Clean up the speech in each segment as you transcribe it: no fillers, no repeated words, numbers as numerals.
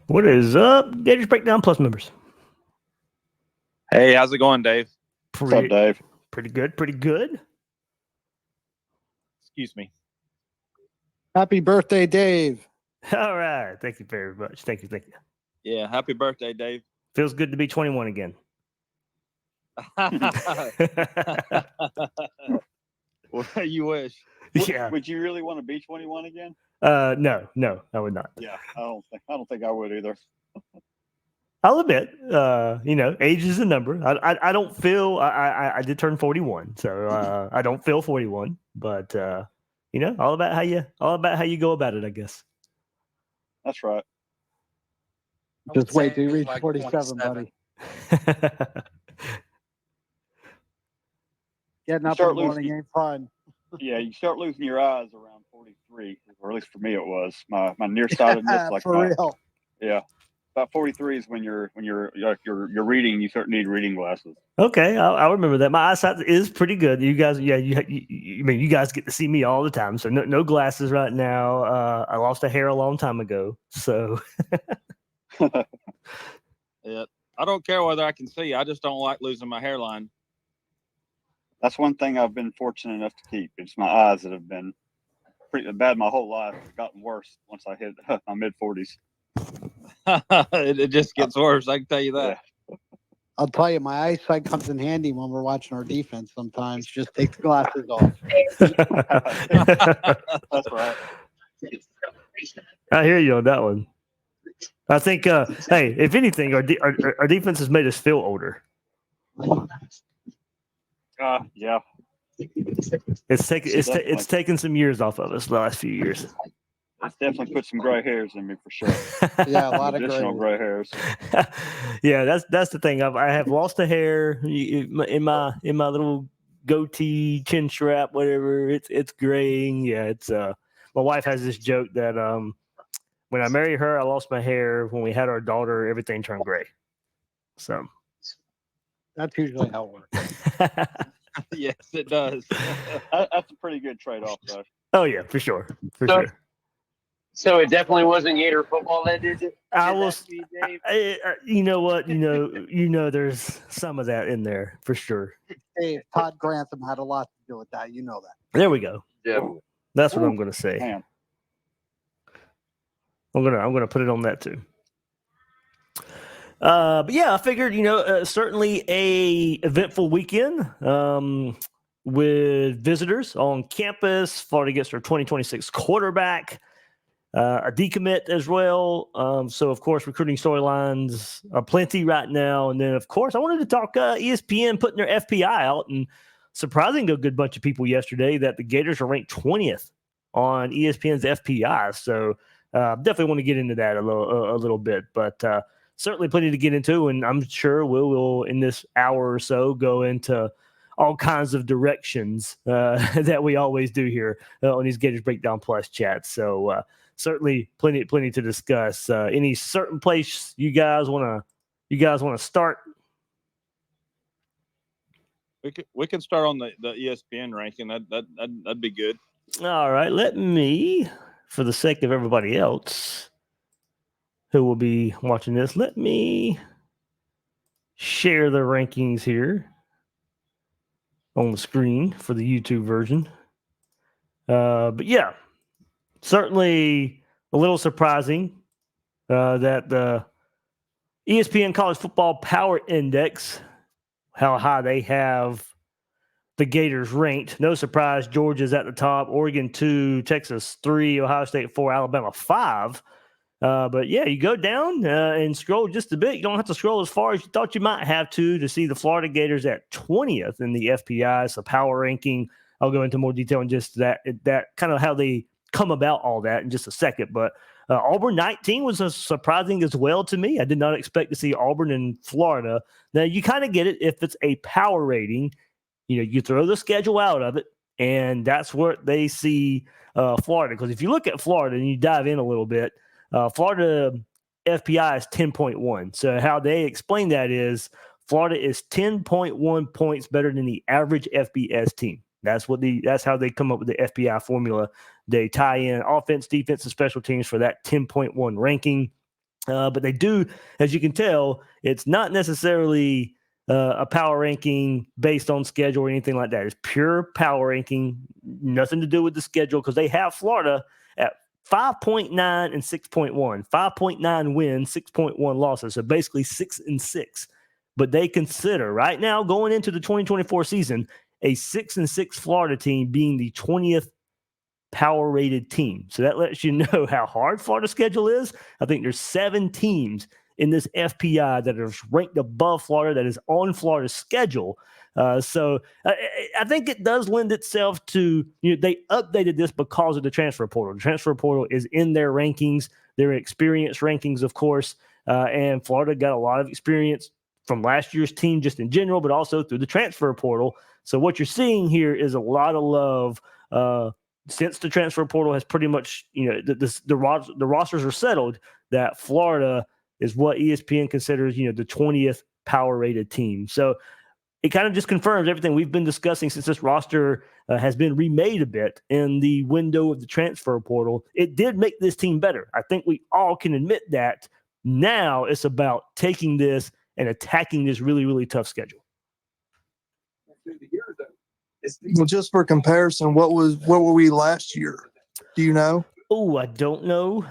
What is up, Gators Breakdown Plus members? Hey, how's it going, Dave? What's up, Dave? Pretty good, pretty good. Excuse me. Happy birthday, Dave. All right. Thank you very much. Thank you. Yeah, happy birthday, Dave. Feels good to be 21 again. Well, you wish. Yeah. Would you really want to be 21 again? No, I would not. Yeah, I don't think I would either. I'll admit, age is a number. I don't feel I did turn 41, so I don't feel 41, but all about how you go about it, I guess. That's right. Just wait till you reach 47, buddy. Getting up in the morning ain't fun. Yeah, you start losing your eyes around 43, or at least for me it was. My nearsightedness, like for real. Yeah, about 43 is when you're reading. You start need reading glasses. Okay, I remember that. My eyesight is pretty good. You guys, you guys get to see me all the time. So no glasses right now. I lost a hair a long time ago. So Yeah, I don't care whether I can see. I just don't like losing my hairline. That's one thing I've been fortunate enough to keep. It's my eyes that have been pretty bad my whole life. It's gotten worse once I hit my mid 40s. It just gets worse. I can tell you that. Yeah. I'll tell you, my eyesight comes in handy when we're watching our defense sometimes. Just take the glasses off. That's right. I hear you on that one. I think, hey, if anything, our defense has made us feel older. Yeah. It's taken some years off of us the last few years. It's definitely put some gray hairs in me for sure. Yeah, a lot of additional gray hairs. Yeah, that's the thing. I have lost a hair in my little goatee, chin strap, whatever. It's graying. Yeah, it's my wife has this joke that when I married her, I lost my hair. When we had our daughter, everything turned gray. So that's usually how it works. Yes, it does. That's a pretty good trade-off, though. Oh yeah, for sure. So it definitely wasn't Gator football that did it. I was. You know what? There's some of that in there for sure. Dave, Todd Grantham had a lot to do with that. You know that. There we go. Yeah. That's what I'm going to say. Damn. I'm gonna put it on that too. But yeah, I figured certainly a eventful weekend with visitors on campus. Florida gets their 2026 quarterback, a decommit as well. So of course, recruiting storylines are plenty right now. And then of course, I wanted to talk ESPN putting their FPI out and surprising a good bunch of people yesterday that the Gators are ranked 20th on ESPN's FPI. So definitely want to get into that a little bit, but certainly plenty to get into, and I'm sure we will in this hour or so go into all kinds of directions that we always do here on these Gators Breakdown Plus chats. So certainly plenty to discuss. Any certain place you guys want to start? We can start on the ESPN ranking. That'd be good. All right, let me, for the sake of everybody else who will be watching this, let me share the rankings here on the screen for the YouTube version. But yeah, certainly a little surprising that the ESPN College Football Power Index, how high they have the Gators ranked. No surprise, Georgia's at the top, Oregon 2, Texas 3, Ohio State 4, Alabama 5. But yeah, you go down and scroll just a bit. You don't have to scroll as far as you thought you might have to see the Florida Gators at 20th in the FPI. So power ranking. I'll go into more detail on just that kind of how they come about all that in just a second. But Auburn 19 was surprising as well to me. I did not expect to see Auburn in Florida. Now you kind of get it if it's a power rating. You throw the schedule out of it, and that's where they see Florida. Because if you look at Florida and you dive in a little bit, Florida FPI is 10.1. So how they explain that is Florida is 10.1 points better than the average FBS team. That's how they come up with the FPI formula. They tie in offense, defense, and special teams for that 10.1 ranking. But they do, as you can tell, it's not necessarily a power ranking based on schedule or anything like that. It's pure power ranking, nothing to do with the schedule, because they have Florida at 5.9 and 6.1. 5.9 wins, 6.1 losses. So basically 6-6. But they consider right now, going into the 2024 season, a 6-6 Florida team being the 20th power rated team. So that lets you know how hard Florida's schedule is. I think there's 7 teams in this FPI that are ranked above Florida, that is on Florida's schedule. So I think it does lend itself to, they updated this because of the transfer portal. The transfer portal is in their rankings, their experience rankings, of course. And Florida got a lot of experience from last year's team just in general, but also through the transfer portal. So what you're seeing here is a lot of love since the transfer portal has pretty much, the rosters are settled, that Florida is what ESPN considers, the 20th power rated team. So it kind of just confirms everything we've been discussing since this roster has been remade a bit in the window of the transfer portal. It did make this team better. I think we all can admit that. Now it's about taking this and attacking this really, really tough schedule. Well, just for comparison, what were we last year? Do you know? Oh, I don't know.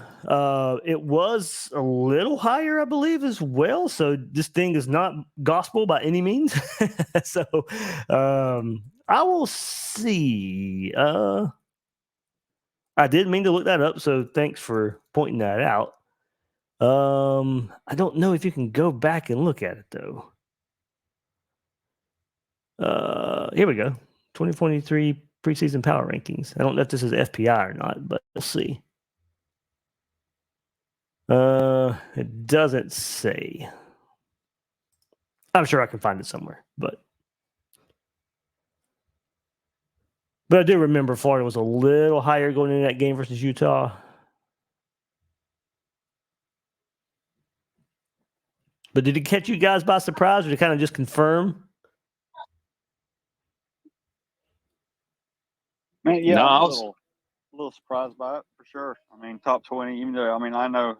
It was a little higher, I believe, as well. So this thing is not gospel by any means. So I will see. I did mean to look that up, so thanks for pointing that out. I don't know if you can go back and look at it, though. Here we go. 2023 preseason power rankings. I don't know if this is FPI or not, but we'll see. It doesn't say. I'm sure I can find it somewhere, but I do remember Florida was a little higher going into that game versus Utah. But did it catch you guys by surprise, or to kind of just confirm? Man, yeah, No, I'm I a was- little surprised by it for sure. I mean, top 20, even though I know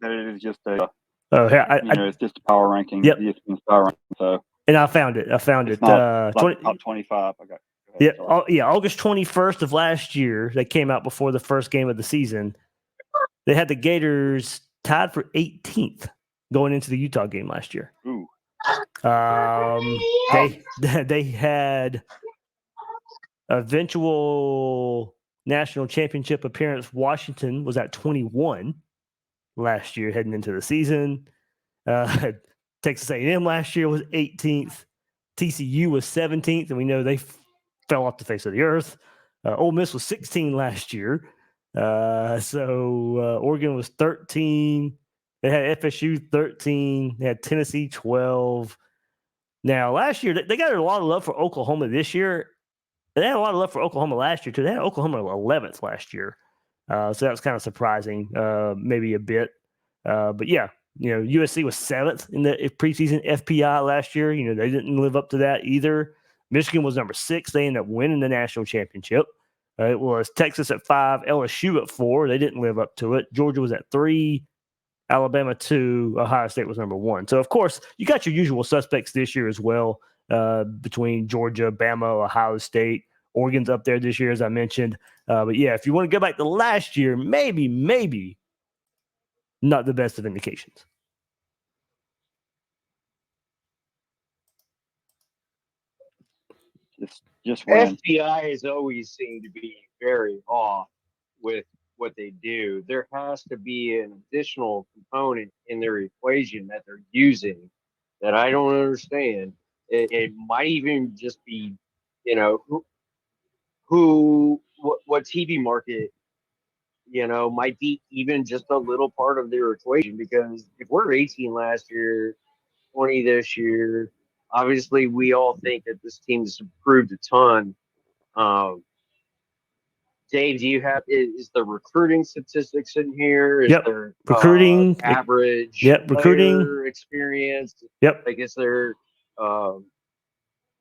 that it is just a it's just a power ranking. Yep. ESPN's power ranking. So And I found it. it's not like top 25. Okay. Yeah, August 21st of last year, they came out before the first game of the season. They had the Gators tied for 18th going into the Utah game last year. Ooh. They had eventual national championship appearance. Washington was at 21 last year heading into the season. Texas A&M last year was 18th. TCU was 17th, and we know they fell off the face of the earth. Ole Miss was 16 last year. So Oregon was 13. They had FSU 13. They had Tennessee 12. Now, last year, they got a lot of love for Oklahoma this year. They had a lot of love for Oklahoma last year, too. They had Oklahoma 11th last year. So that was kind of surprising, maybe a bit. But yeah, USC was 7th in the preseason FPI last year. They didn't live up to that either. Michigan was number 6. They ended up winning the national championship. It was Texas at 5, LSU at 4. They didn't live up to it. Georgia was at 3, Alabama 2, Ohio State was number 1. So, of course, you got your usual suspects this year as well, between Georgia, Bama, Ohio State. Oregon's up there this year, as I mentioned. But, yeah, if you want to go back to last year, maybe not the best of indications. Just when FBI has always seemed to be very off with what they do. There has to be an additional component in their equation that they're using that I don't understand. It might even just be, what TV market, might be even just a little part of their equation. Because if we're 18 last year, 20 this year, obviously we all think that this team's improved a ton. Dave, do you have is the recruiting statistics in here? Is Yep. there Recruiting, average? yep, recruiting. player experience. Yep. Like, is there?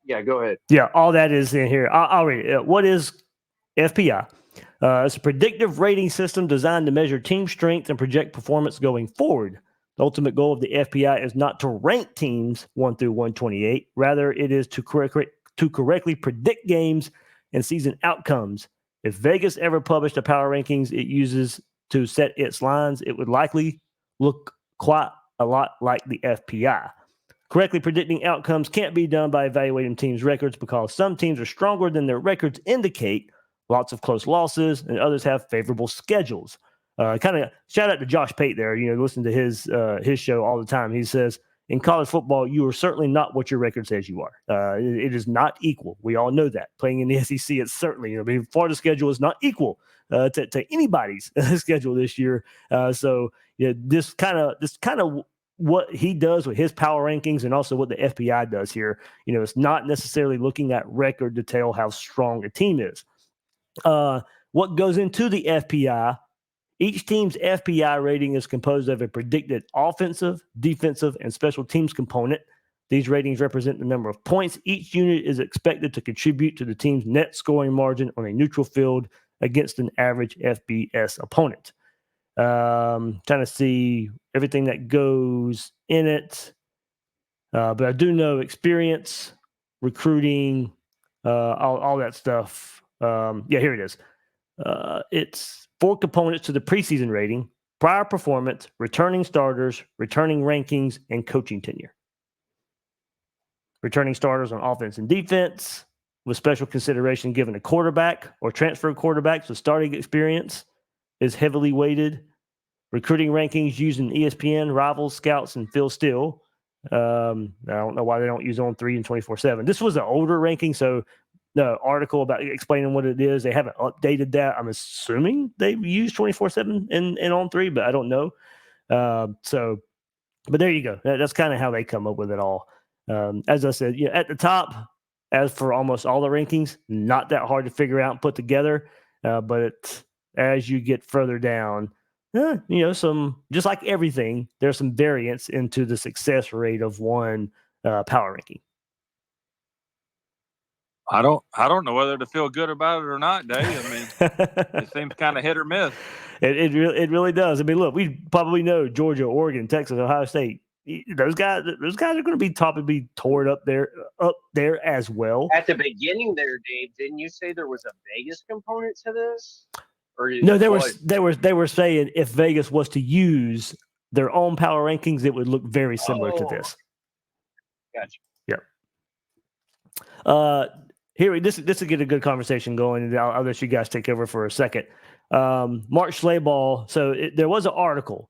Yeah, go ahead. Yeah, all that is in here. I'll read it. What is FPI? It's a predictive rating system designed to measure team strength and project performance going forward. The ultimate goal of the FPI is not to rank teams 1 through 128. Rather, it is to correctly predict games and season outcomes. If Vegas ever published a power rankings it uses to set its lines, it would likely look quite a lot like the FPI. Correctly predicting outcomes can't be done by evaluating teams' records because some teams are stronger than their records indicate, lots of close losses, and others have favorable schedules. Kind of shout out to Josh Pate there. Listen to his show all the time. He says, in college football, you are certainly not what your record says you are. It is not equal. We all know that. Playing in the SEC, it's certainly, Florida's schedule is not equal to anybody's schedule this year. So this kind of what he does with his power rankings and also what the FPI does here, it's not necessarily looking at record to tell how strong a team is. What goes into the FPI? Each team's FPI rating is composed of a predicted offensive, defensive, and special teams component. These ratings represent the number of points each unit is expected to contribute to the team's net scoring margin on a neutral field against an average FBS opponent. Trying to see everything that goes in it. But I do know experience, recruiting, all that stuff. Here it is. It's 4 components to the preseason rating: prior performance, returning starters, returning rankings, and coaching tenure. Returning starters on offense and defense, with special consideration given to quarterback or transfer quarterbacks with starting experience, is heavily weighted. Recruiting rankings using ESPN, Rivals, Scouts, and Phil Steele. I don't know why they don't use On3 and 24/7. This was an older ranking, so the article about explaining what it is, they haven't updated that. I'm assuming they use 24/7 and On3, but I don't know. But there you go. That's kind of how they come up with it all. As I said, at the top, as for almost all the rankings, not that hard to figure out and put together. But as you get further down, some, just like everything, there's some variance into the success rate of one power ranking. I don't know whether to feel good about it or not, Dave. I mean, it seems kind of hit or miss. It really does. I mean, look, we probably know Georgia, Oregon, Texas, Ohio State. Those guys are going to be probably torn up there as well. At the beginning there, Dave, didn't you say there was a Vegas component to this? No, they were saying if Vegas was to use their own power rankings, it would look very similar to this. Gotcha. Yeah. Here, this will get a good conversation going, and I'll let you guys take over for a second. Mark Schlabach. So there was an article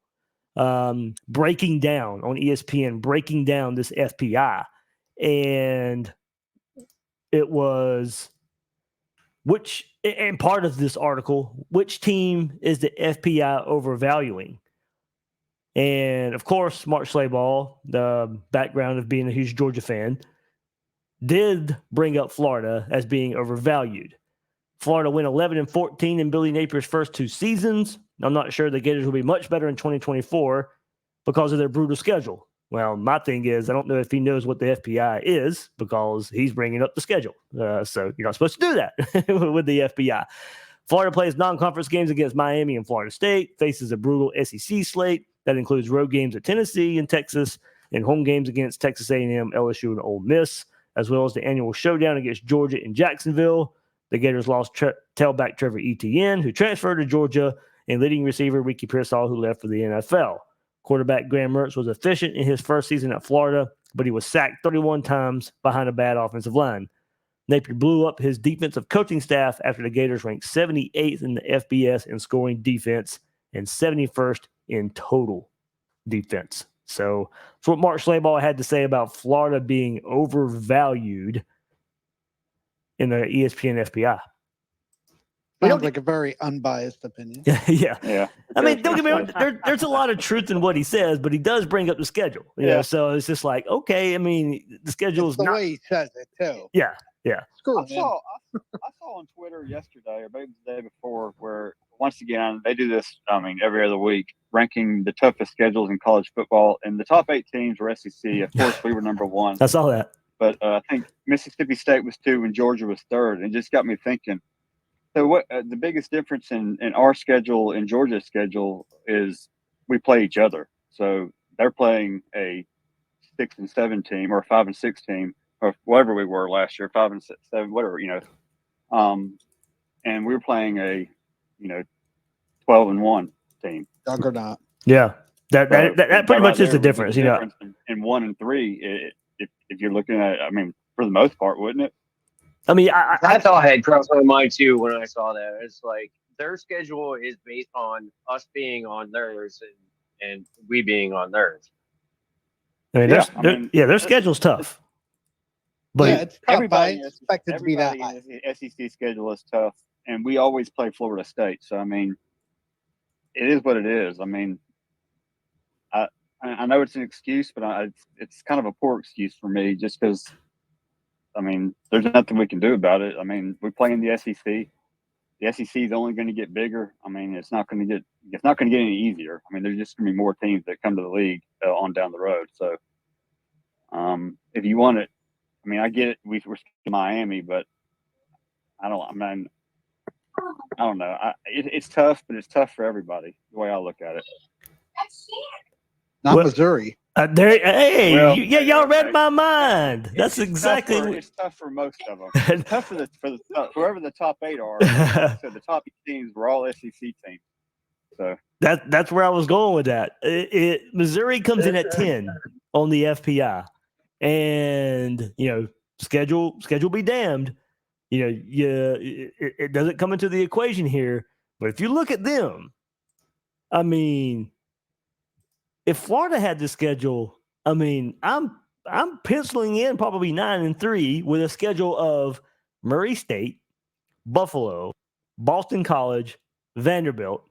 breaking down on ESPN, breaking down this FPI, and it was and part of this article, which team is the FPI overvaluing? And of course, Mark Schlabach, the background of being a huge Georgia fan, did bring up Florida as being overvalued. Florida went 11-14 in Billy Napier's first 2 seasons. I'm not sure the Gators will be much better in 2024 because of their brutal schedule. Well, my thing is, I don't know if he knows what the FPI is because he's bringing up the schedule. So you're not supposed to do that with the FPI. Florida plays non-conference games against Miami and Florida State, faces a brutal SEC slate that includes road games at Tennessee and Texas, and home games against Texas A&M, LSU, and Ole Miss, as well as the annual showdown against Georgia in Jacksonville. The Gators lost tailback Trevor Etienne, who transferred to Georgia, and leading receiver Ricky Pearsall, who left for the NFL. Quarterback Graham Mertz was efficient in his first season at Florida, but he was sacked 31 times behind a bad offensive line. Napier blew up his defensive coaching staff after the Gators ranked 78th in the FBS in scoring defense and 71st in total defense. So that's what Mark Schlabach had to say about Florida being overvalued in the ESPN FPI. Sounds like a very unbiased opinion. Yeah. I mean, don't get me wrong. There's a lot of truth in what he says, but he does bring up the schedule. You know, so it's just like, okay, I mean, the schedule is the not. way he says it too. Yeah. I saw on Twitter yesterday or maybe the day before where once again they do this. I mean, every other week, ranking the toughest schedules in college football, and the top 8 teams were SEC. Of course, we were number 1. I saw that. But I think Mississippi State was 2 and Georgia was 3rd, and it just got me thinking. So what the biggest difference in our schedule and Georgia's schedule is we play each other. So they're playing a 6 and 7 team or a 5 and 6 team or whatever we were last year, 5 and 7, whatever, and we were playing a 12 and 1 team. Juggernaut. Yeah. That pretty much is the would be difference. In 1 and 3, if you're looking at, I mean, for the most part, wouldn't it? I mean, That thought had crossed my mind too when I saw that. It's like their schedule is based on us being on theirs and we being on theirs. I mean, their schedule's tough. But It's tough, but I expect it to be that high. The SEC schedule is tough, and we always play Florida State. So, I mean, it is what it is. I mean, I know it's an excuse, but it's kind of a poor excuse for me just because, I mean, there's nothing we can do about it. I mean, we play in the SEC. The SEC is only going to get bigger. I mean, it's not going to get any easier. I mean, there's just going to be more teams that come to the league on down the road. So, if you want it, I mean, I get it. We're in Miami, but I don't know. It's tough, but it's tough for everybody. The way I look at it. Not Missouri. Y'all read my mind. That's exactly. It's tough for most of them. It's tough for whoever the top 8 are. So the top 8 teams were all SEC teams. So that's where I was going with that. Missouri comes in at 10 on the FPI, and schedule be damned. It doesn't come into the equation here. But if you look at them, I mean, if Florida had the schedule, I mean, I'm penciling in probably 9 and 3 with a schedule of Murray State, Buffalo, Boston College, Vanderbilt,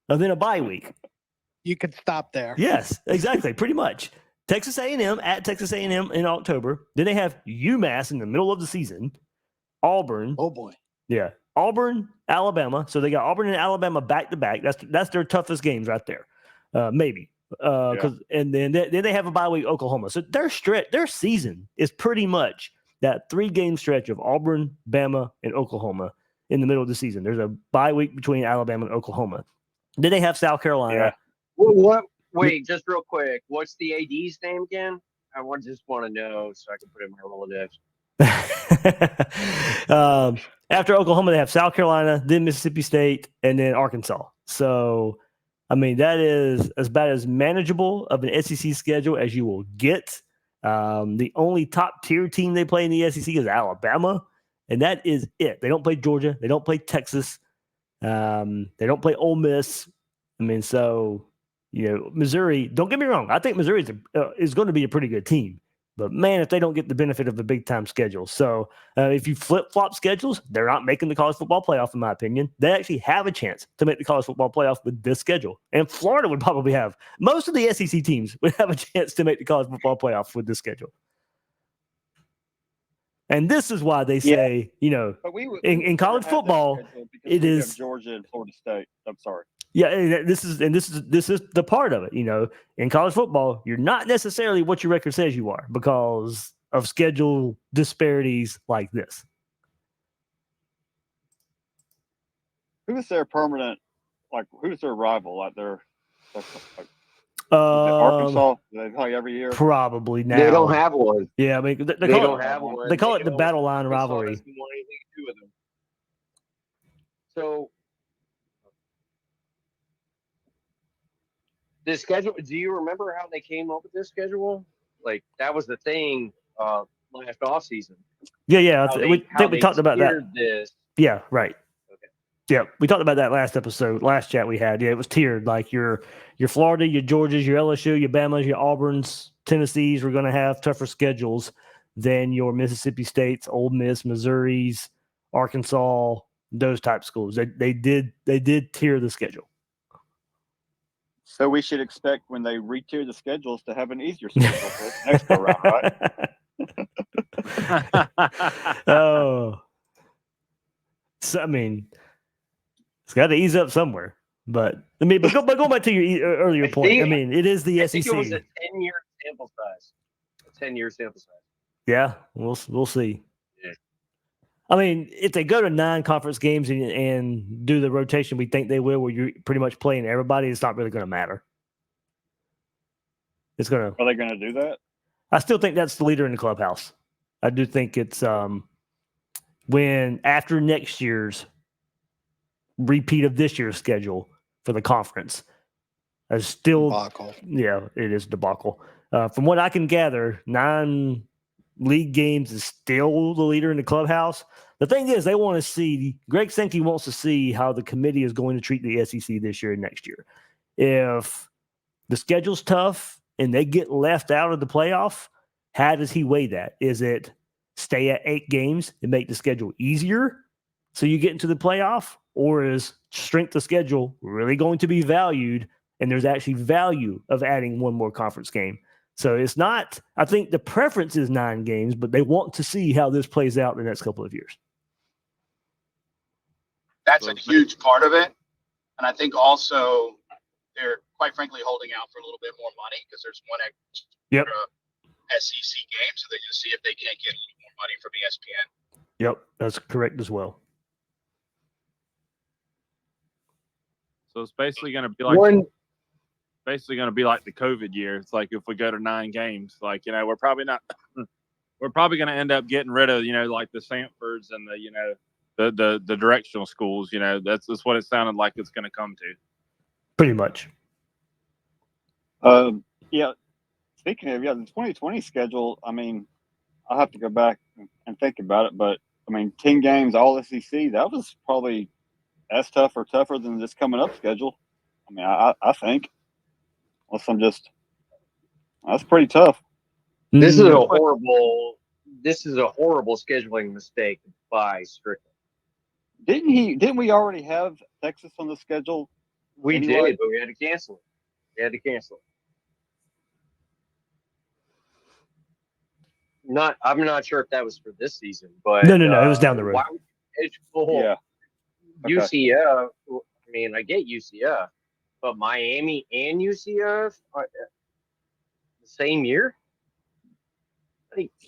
and then a bye week. You could stop there. Yes, exactly. Pretty much. Texas A&M at Texas A&M in October. Then they have UMass in the middle of the season. Auburn. Oh boy. Yeah. Auburn, Alabama. So they got Auburn and Alabama back to back. That's their toughest games right there. Maybe. And then they have a bye week, Oklahoma. So their season is pretty much that 3-game stretch of Auburn, Bama, and Oklahoma in the middle of the season. There's a bye week between Alabama and Oklahoma. Then they have South Carolina. Yeah. What? Wait, just real quick. What's the AD's name again? I just want to know so I can put it in my Rolodex. After Oklahoma, they have South Carolina, then Mississippi State, and then Arkansas. So, I mean, that is as bad as manageable of an SEC schedule as you will get. The only top-tier team they play in the SEC is Alabama, and that is it. They don't play Georgia. They don't play Texas. They don't play Ole Miss. I mean, so, Missouri, don't get me wrong. I think Missouri is going to be a pretty good team. But, man, if they don't get the benefit of a big-time schedule. So, if you flip-flop schedules, they're not making the college football playoff, in my opinion. They actually have a chance to make the college football playoff with this schedule. And Florida would probably have. Most of the SEC teams would have a chance to make the college football playoff with this schedule. And this is why they say, but in college football, it is Georgia and Florida State. I'm sorry. Yeah, this is the part of it. In college football, you're not necessarily what your record says you are because of schedule disparities like this. Who's their permanent? Who's their rival? Arkansas? Do they play every year? Probably now. They don't have one. Yeah, I mean, they don't have one. They call it the battle line rivalry. So. This schedule, do you remember how they came up with this schedule? Like, that was the thing last offseason. Yeah. We talked about that. This. Yeah, right. Okay. Yeah, we talked about that last chat we had. Yeah, it was tiered. Like your Florida, your Georgias, your LSU, your Bamas, your Auburns, Tennessees were going to have tougher schedules than your Mississippi States, Ole Miss, Missouris, Arkansas, those type schools. They did tier the schedule. So we should expect when they re-tier the schedules to have an easier schedule for the next go round, right? Oh, so I mean, it's got to ease up somewhere. But go back to your earlier point. I mean, it is the SEC. I think it was a 10-year sample size. A 10-year sample size. Yeah, we'll see. Yeah. I mean, if they go to 9 conference games and do the rotation we think they will, where you're pretty much playing everybody, it's not really going to matter. It's gonna. Are they going to do that? I still think that's the leader in the clubhouse. I do think it's when after next year's repeat of this year's schedule for the conference. I still, Debacle. yeah, it is debacle. From what I can gather, 9 league games is still the leader in the clubhouse. The thing is, they want to see, Greg Sankey wants to see how the committee is going to treat the SEC this year and next year. If the schedule's tough and they get left out of the playoff, how does he weigh that? Is it stay at 8 games and make the schedule easier so you get into the playoff? Or is strength of schedule really going to be valued and there's actually value of adding one more conference game? So it's not, I think the preference is 9 games, but they want to see how this plays out in the next couple of years. That's a huge part of it. And I think also they're quite frankly holding out for a little bit more money because there's one extra SEC game. So they just see if they can't get a little more money from ESPN. Yep, that's correct as well. So it's basically going to be like the COVID year. It's like if we go to 9 games, like, you know, we're probably going to end up getting rid of, you know, like the Sanfords and the, you know, the directional schools. You know, that's what it sounded like it's going to come to. Pretty much. Yeah. Speaking of, the 2020 schedule, I mean, I'll have to go back and think about it, but I mean, 10 games, all SEC, that was probably as tough or tougher than this coming up schedule. I mean, I think. Unless I'm just, that's pretty tough. This is a horrible scheduling mistake by Strickland. Didn't we already have Texas on the schedule? We anyway? did, but we had to cancel it. I'm not sure if that was for this season, but no, it was down the road. Why would you schedule UCF? I mean, I get UCF, but Miami and UCF are the same year.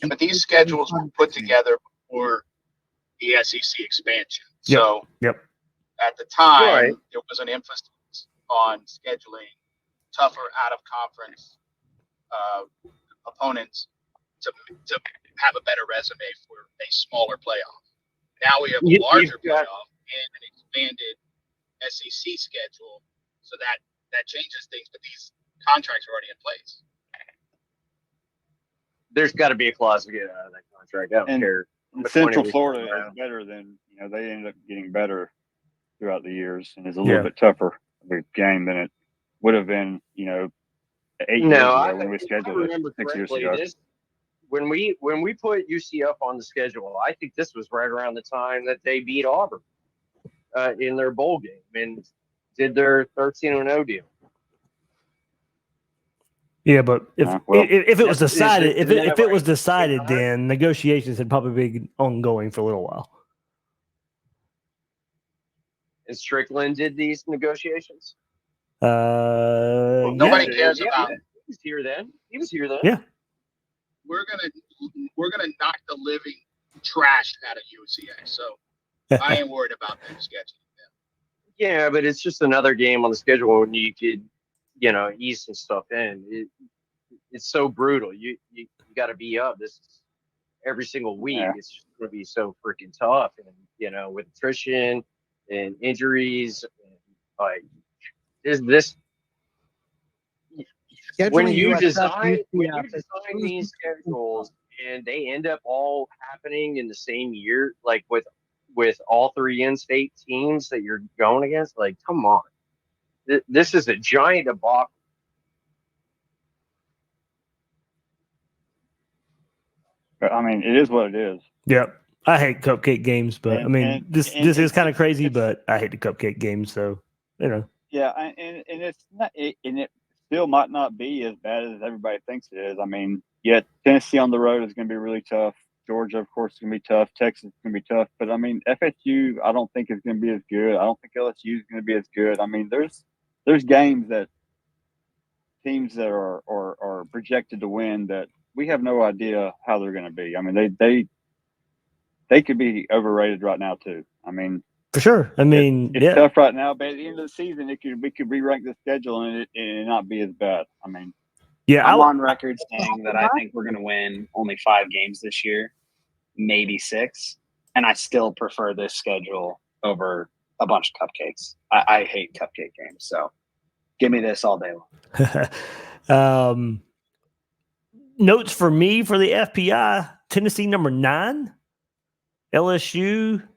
But these schedules were put together before the SEC expansion. So at the time, there was an emphasis on scheduling tougher out-of-conference opponents to have a better resume for a smaller playoff. Now we have a larger playoff and an expanded SEC schedule, so that changes things. But these contracts are already in place. There's got to be a clause to get out of that contract. I don't care. Central Florida is better than, you know, they ended up getting better throughout the years and is a little bit tougher of a game than it would have been, you know, 8 years ago when we scheduled it 6 years ago. When we put UCF on the schedule, I think this was right around the time that they beat Auburn in their bowl game and did their 13-0 deal. Yeah, but if it was decided, if it was decided, then negotiations had probably been ongoing for a little while. And Strickland did these negotiations. Nobody cares about. He was here then. Yeah. We're gonna knock the living trash out of UCA. So I ain't worried about them scheduling them. Yeah, but it's just another game on the schedule when you could, you know, ease some stuff in. It's so brutal. You got to be up. This is every single week. Yeah. It's just going to be so freaking tough, and you know, with attrition and injuries, and like this. When you design these schedules and they end up all happening in the same year, like with all 3 in-state teams that you're going against, like, come on. This is a giant debacle. I mean, it is what it is. Yep. I hate cupcake games, but this is kind of crazy, but I hate the cupcake games, so, you know. Yeah, and it's not, and it still might not be as bad as everybody thinks it is. I mean, Tennessee on the road is going to be really tough. Georgia, of course, is going to be tough. Texas is going to be tough. But, I mean, FSU, I don't think is going to be as good. I don't think LSU is going to be as good. I mean, there's games that teams that are projected to win that we have no idea how they're going to be. I mean, they could be overrated right now too. I mean, for sure. I mean, it's tough right now, but at the end of the season, we could re-rank the schedule and it not be as bad. I mean, Yeah, I'm on record saying that I think we're going to win only 5 games this year, maybe 6, and I still prefer this schedule over a bunch of cupcakes. I hate cupcake games, so give me this all day long. Notes for me for the FPI: Tennessee number 9, LSU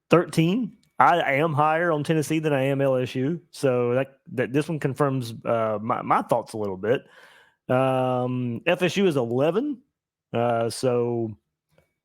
13. I am higher on Tennessee than I am LSU, so that this one confirms my thoughts a little bit. FSU is 11, so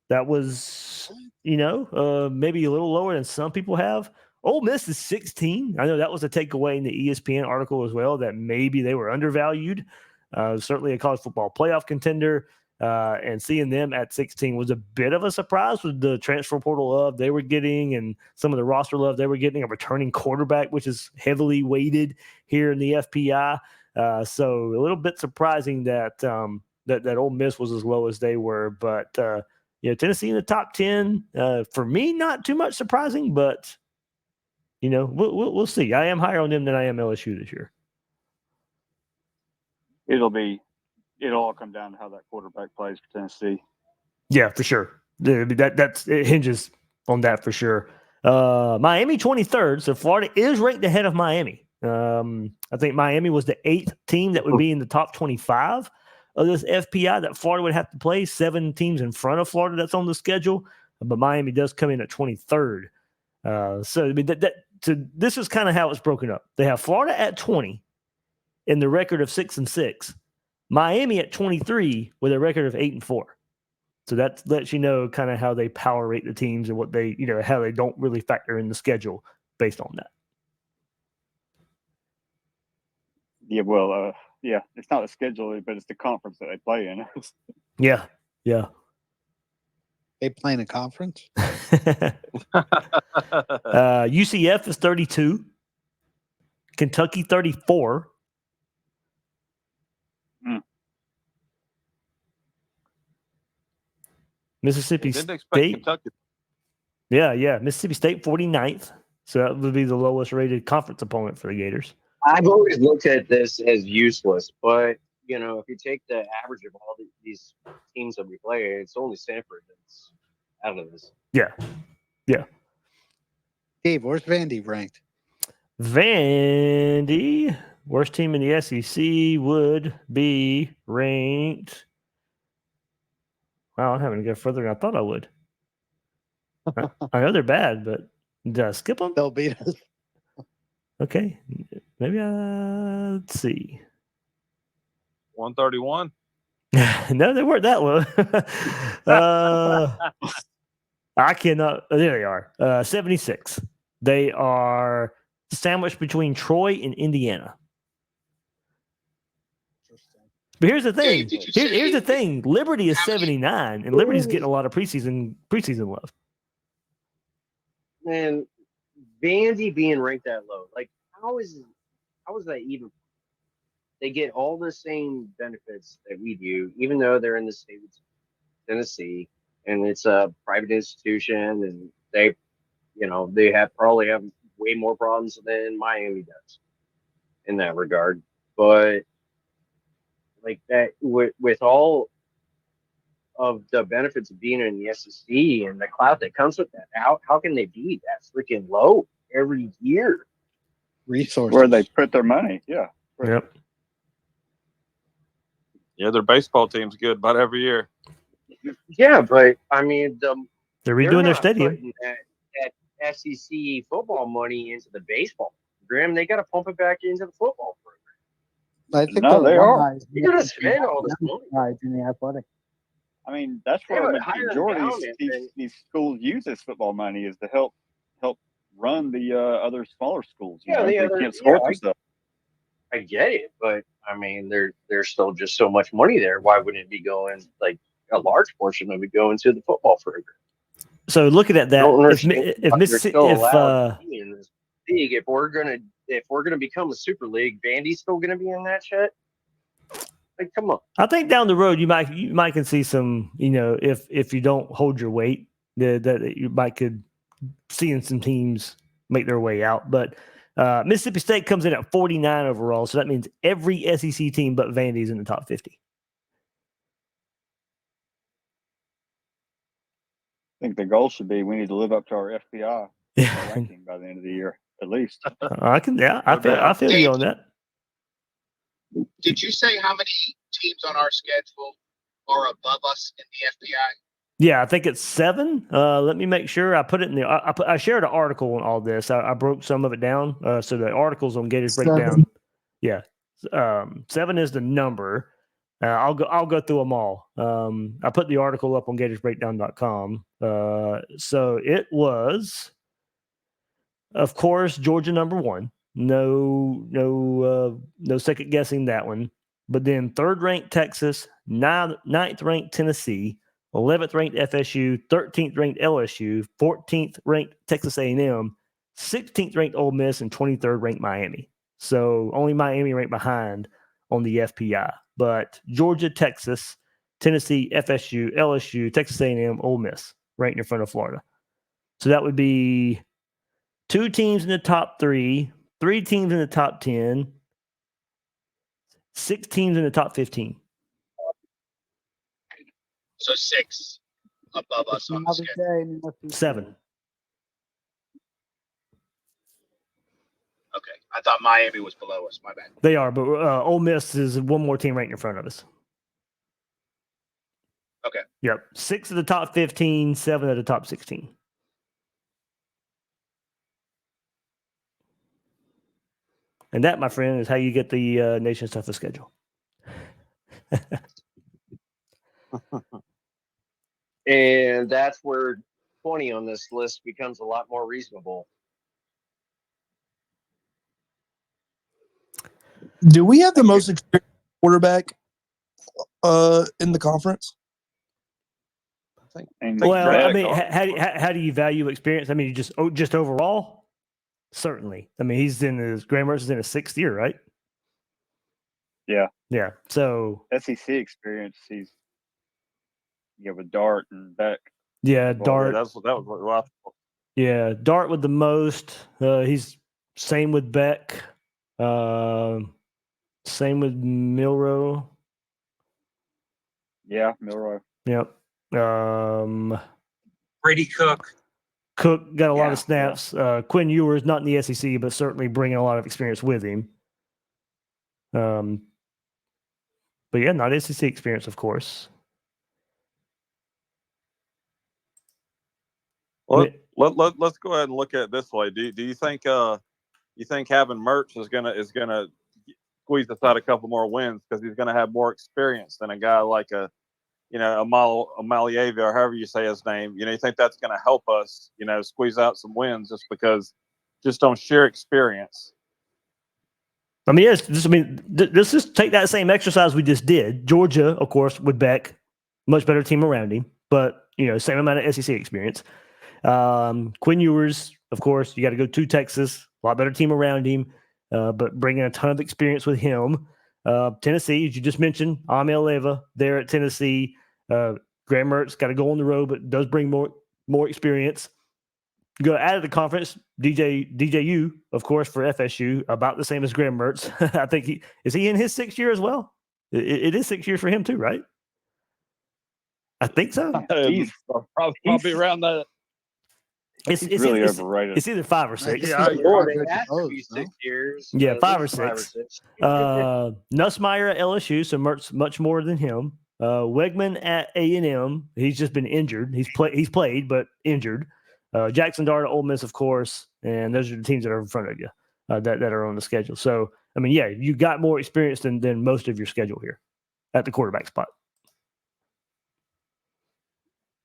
that was maybe a little lower than some people have. Ole Miss is 16. I know that was a takeaway in the ESPN article as well, that maybe they were undervalued. Certainly a college football playoff contender. And seeing them at 16 was a bit of a surprise with the transfer portal love they were getting and some of the roster love they were getting, a returning quarterback, which is heavily weighted here in the FPI. So a little bit surprising that that Ole Miss was as low as they were. But, Tennessee in the top 10, for me, not too much surprising, but, we'll see. I am higher on them than I am LSU this year. It'll all come down to how that quarterback plays for Tennessee. Yeah, for sure. It hinges on that for sure. Miami 23rd, so Florida is ranked ahead of Miami. I think Miami was the 8th team that would be in the top 25 of this FPI that Florida would have to play. 7 teams in front of Florida that's on the schedule, but Miami does come in at 23rd. So this is kind of how it's broken up. They have Florida at 20 in the record of 6-6. Miami at 23 with a record of 8-4. So that lets you know kind of how they power rate the teams and what they, how they don't really factor in the schedule based on that. Yeah, well, it's not the schedule, but it's the conference that they play in. Yeah. They play in a conference? UCF is 32. Kentucky 34. Mississippi State. Kentucky. Yeah. Mississippi State 49th. So that would be the lowest rated conference opponent for the Gators. I've always looked at this as useless, but if you take the average of all these teams that we play, it's only Stanford that's out of this. Yeah. Dave, where's Vandy ranked? Vandy, worst team in the SEC, would be ranked. Wow, I'm having to go further than I thought I would. I know they're bad, but did I skip them? They'll beat us. Okay, maybe let's see. 131. No, they weren't that low. I cannot. There they are. 76. They are sandwiched between Troy and Indiana. But here's the thing. Here's the thing. Liberty is 79, and Liberty's getting a lot of preseason love. Man, Vandy being ranked that low, like how is that even? They get all the same benefits that we do, even though they're in the state of Tennessee, and it's a private institution, and they probably have way more problems than Miami does in that regard. But like that, with all of the benefits of being in the SEC and the clout that comes with that, how can they be that freaking low every year? Resources. Where they put their money, yeah. Yep. Yeah, their baseball team's good about every year. Yeah, but I mean, they're redoing their stadium. That SEC football money into the baseball program. They got to pump it back into the football program. I think they are. You're going to spend all this money in the athletic. I mean, that's where the majority of these schools use this football money is to help run the other smaller schools. They can't score for stuff. I get it, but I mean, there's still just so much money there. Why wouldn't it be going, like a large portion of it going to the football program? So looking at that, if we're gonna become a super league, Vandy's still gonna be in that shit. Like, come on. I think down the road you might can see some, if you don't hold your weight, that you might could seeing some teams make their way out. But Mississippi State comes in at 49 overall, so that means every SEC team but Vandy's in the top 50. I think the goal should be we need to live up to our FPI ranking by the end of the year, at least. I feel you on that. Did you say how many teams on our schedule are above us in the FPI? Yeah, I think it's 7. Let me make sure I put it in the. I shared an article on all this. I broke some of it down. So the articles on Gators Breakdown. Yeah, 7 is the number. I'll go through them all. I put the article up on gatorsbreakdown.com. So it was, of course, Georgia number 1. No second guessing that one. But then 3rd ranked Texas, 9th ranked Tennessee, 11th ranked FSU, 13th ranked LSU, 14th ranked Texas A&M, 16th ranked Ole Miss, and 23rd ranked Miami. So only Miami ranked behind on the FPI. But Georgia, Texas, Tennessee, FSU, LSU, Texas A&M, Ole Miss ranked in front of Florida. So that would be 2 teams in the top 3, 3 teams in the top 10, 6 teams in the top 15. So 6 above us on the schedule. 7. Okay. I thought Miami was below us. My bad. They are, but Ole Miss is one more team ranked in front of us. Okay. Yep. 6 of the top 15, 7 of the top 16. And that, my friend, is how you get the nation's toughest schedule. And that's where 20 on this list becomes a lot more reasonable. Do we have the most experienced quarterback in the conference? Well, I mean, how do you value experience? I mean, just overall, certainly. I mean, Graham Mertz is in his 6th year, right? Yeah. So SEC experience, with Dart and Beck. Yeah, Dart. That was Yeah, Dart with the most. He's same with Beck. Same with Milroe. Yeah, Milroe. Yep. Brady Cook. Cook got a lot of snaps. Yeah. Quinn Ewers not in the SEC, but certainly bringing a lot of experience with him. But yeah, not SEC experience, of course. Let's go ahead and look at it this way. Do you think having Mertz is gonna squeeze us out a couple more wins because he's gonna have more experience than a guy like Amalieva or however you say his name? You think that's gonna help us squeeze out some wins just on sheer experience? I mean, yes. Let's just take that same exercise we just did. Georgia, of course, with Beck, much better team around him, but same amount of SEC experience. Quinn Ewers, of course, you got to go to Texas, a lot better team around him, but bringing a ton of experience with him. Tennessee, as you just mentioned, Amalieva there at Tennessee. Graham Mertz got to go on the road, but does bring more experience. Go out of the conference, DJU, of course, for FSU, about the same as Graham Mertz. I think is he in his 6th year as well? It is 6 years for him too, right? I think so. He's probably around that. It's really overrated. It's either 5 or 6. Yeah, it has to be 6 years. Yeah, 5 or 6. Nussmeier at LSU, so Mertz much more than him. Wegman at A&M, he's just been injured. He's played, but injured. Jackson Dart at Ole Miss, of course, and those are the teams that are in front of you that are on the schedule. So, I mean, yeah, you got more experience than most of your schedule here at the quarterback spot.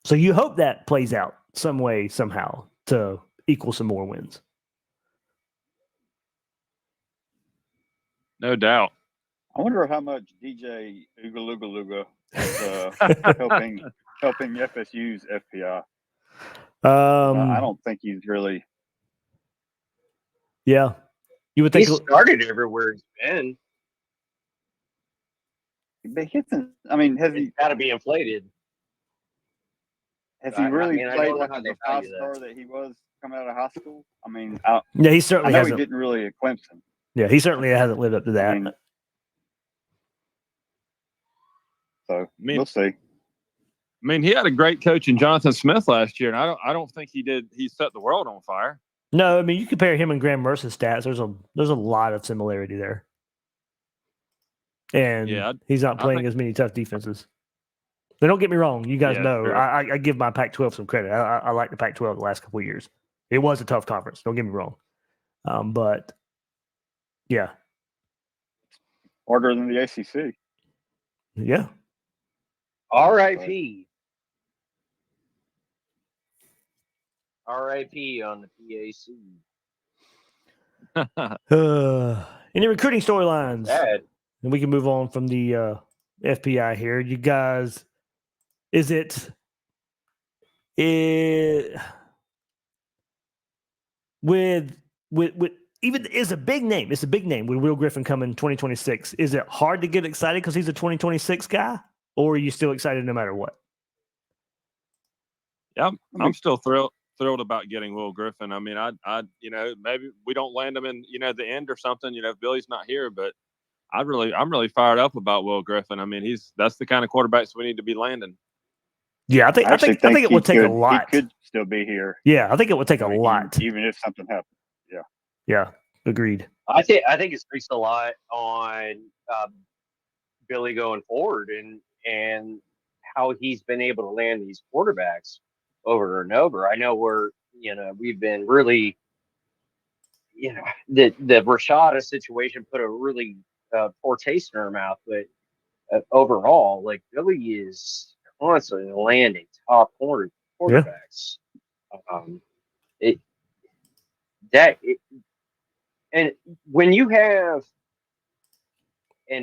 So you hope that plays out some way, somehow, to equal some more wins. No doubt. I wonder how much DJ Ugalugaluga is helping FSU's FPI. I don't think he's really. Yeah, you would think he started everywhere he's been. But I mean, has he got to be inflated? Has he really I played don't know like how they the five value star that he was coming out of high school? I mean, Yeah, he I certainly know hasn't. he didn't really at Clemson. Yeah, he certainly hasn't lived up to that. We'll see. I mean, he had a great coach in Jonathan Smith last year, and I don't think he did. He set the world on fire. No, I mean, you compare him and Graham Mercer's stats. There's a lot of similarity there, and he's not playing as many tough defenses. But don't get me wrong. You guys know sure. I give my Pac-12 some credit. I like the Pac-12 the last couple of years. It was a tough conference. Don't get me wrong. But yeah, harder than the ACC. Yeah. R.I.P. R.I.P. on the PAC. Any recruiting storylines? Bad. And we can move on from the FPI here. You guys, is it with even is a big name. It's a big name with Will Griffin coming 2026. Is it hard to get excited because he's a 2026 guy, or are you still excited no matter what? Yeah, I'm still thrilled about getting Will Griffin. I mean, I maybe we don't land him in the end or something. If Billy's not here, but I'm really fired up about Will Griffin. I mean, that's the kind of quarterbacks we need to be landing. Yeah, I think it would take a lot. He could still be here. Yeah, I think it would take a lot, even if something happened. Yeah. Yeah, agreed. I think it speaks a lot on Billy going forward and how he's been able to land these quarterbacks over and over. I know we've been really, the Rashada situation put a really poor taste in our mouth, but overall, like Billy is constantly landing top quarterbacks. And when you have a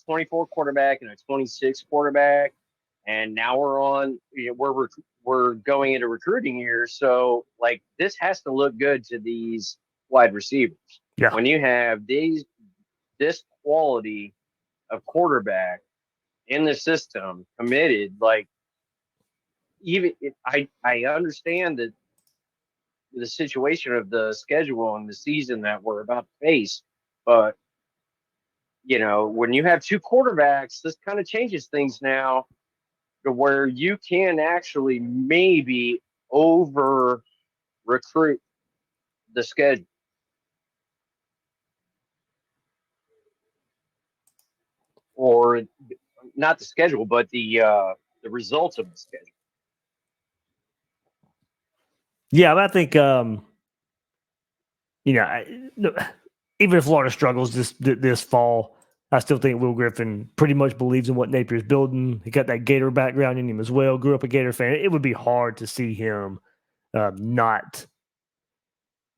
24 quarterback and a 26 quarterback, and now we're going into recruiting year, so like this has to look good to these wide receivers. Yeah. When you have this quality of quarterback in the system committed, like I understand that the situation of the schedule and the season that we're about to face, but when you have two quarterbacks, this kind of changes things now to where you can actually maybe over recruit the schedule. Or not the schedule, but the results of the schedule. Yeah, but I think even if Florida struggles this fall, I still think Will Griffin pretty much believes in what Napier's building. He got that Gator background in him as well. Grew up a Gator fan. It would be hard to see him not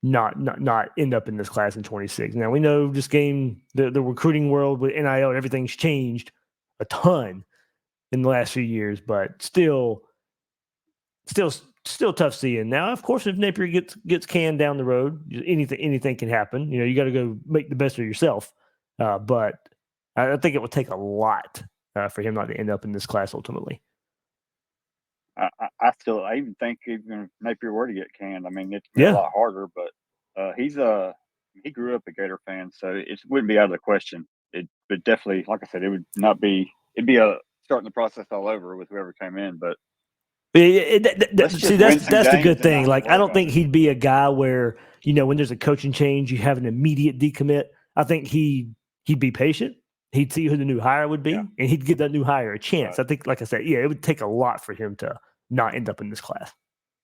end up in this class in 26. Now we know this game, the recruiting world with NIL, everything's changed a ton in the last few years, but still tough seeing. Now, of course, if Napier gets canned down the road, anything can happen. You got to go make the best of yourself. But I think it would take a lot for him not to end up in this class ultimately. I even think even if Napier were to get canned, I mean, it's a lot harder. But he grew up a Gator fan, so it wouldn't be out of the question. But definitely, like I said, it would not be. It'd be starting the process all over with whoever came in. But that's the good thing. Like, I don't think he'd be a guy where when there's a coaching change, you have an immediate decommit. I think he'd be patient. He'd see who the new hire would be, and he'd give that new hire a chance. Right. I think, like I said, it would take a lot for him to not end up in this class,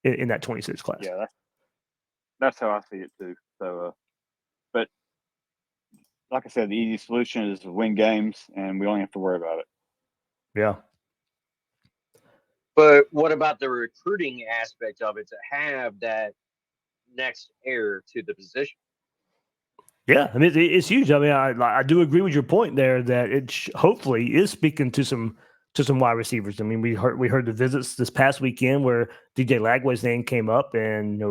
in that 26 class. Yeah, that's how I see it too. So, but like I said, the easy solution is to win games, and we only have to worry about it. Yeah. But what about the recruiting aspect of it to have that next heir to the position? Yeah, I mean, it's huge. I mean, I do agree with your point there that it hopefully is speaking to some wide receivers. I mean, we heard the visits this past weekend where DJ Lagway's name came up, and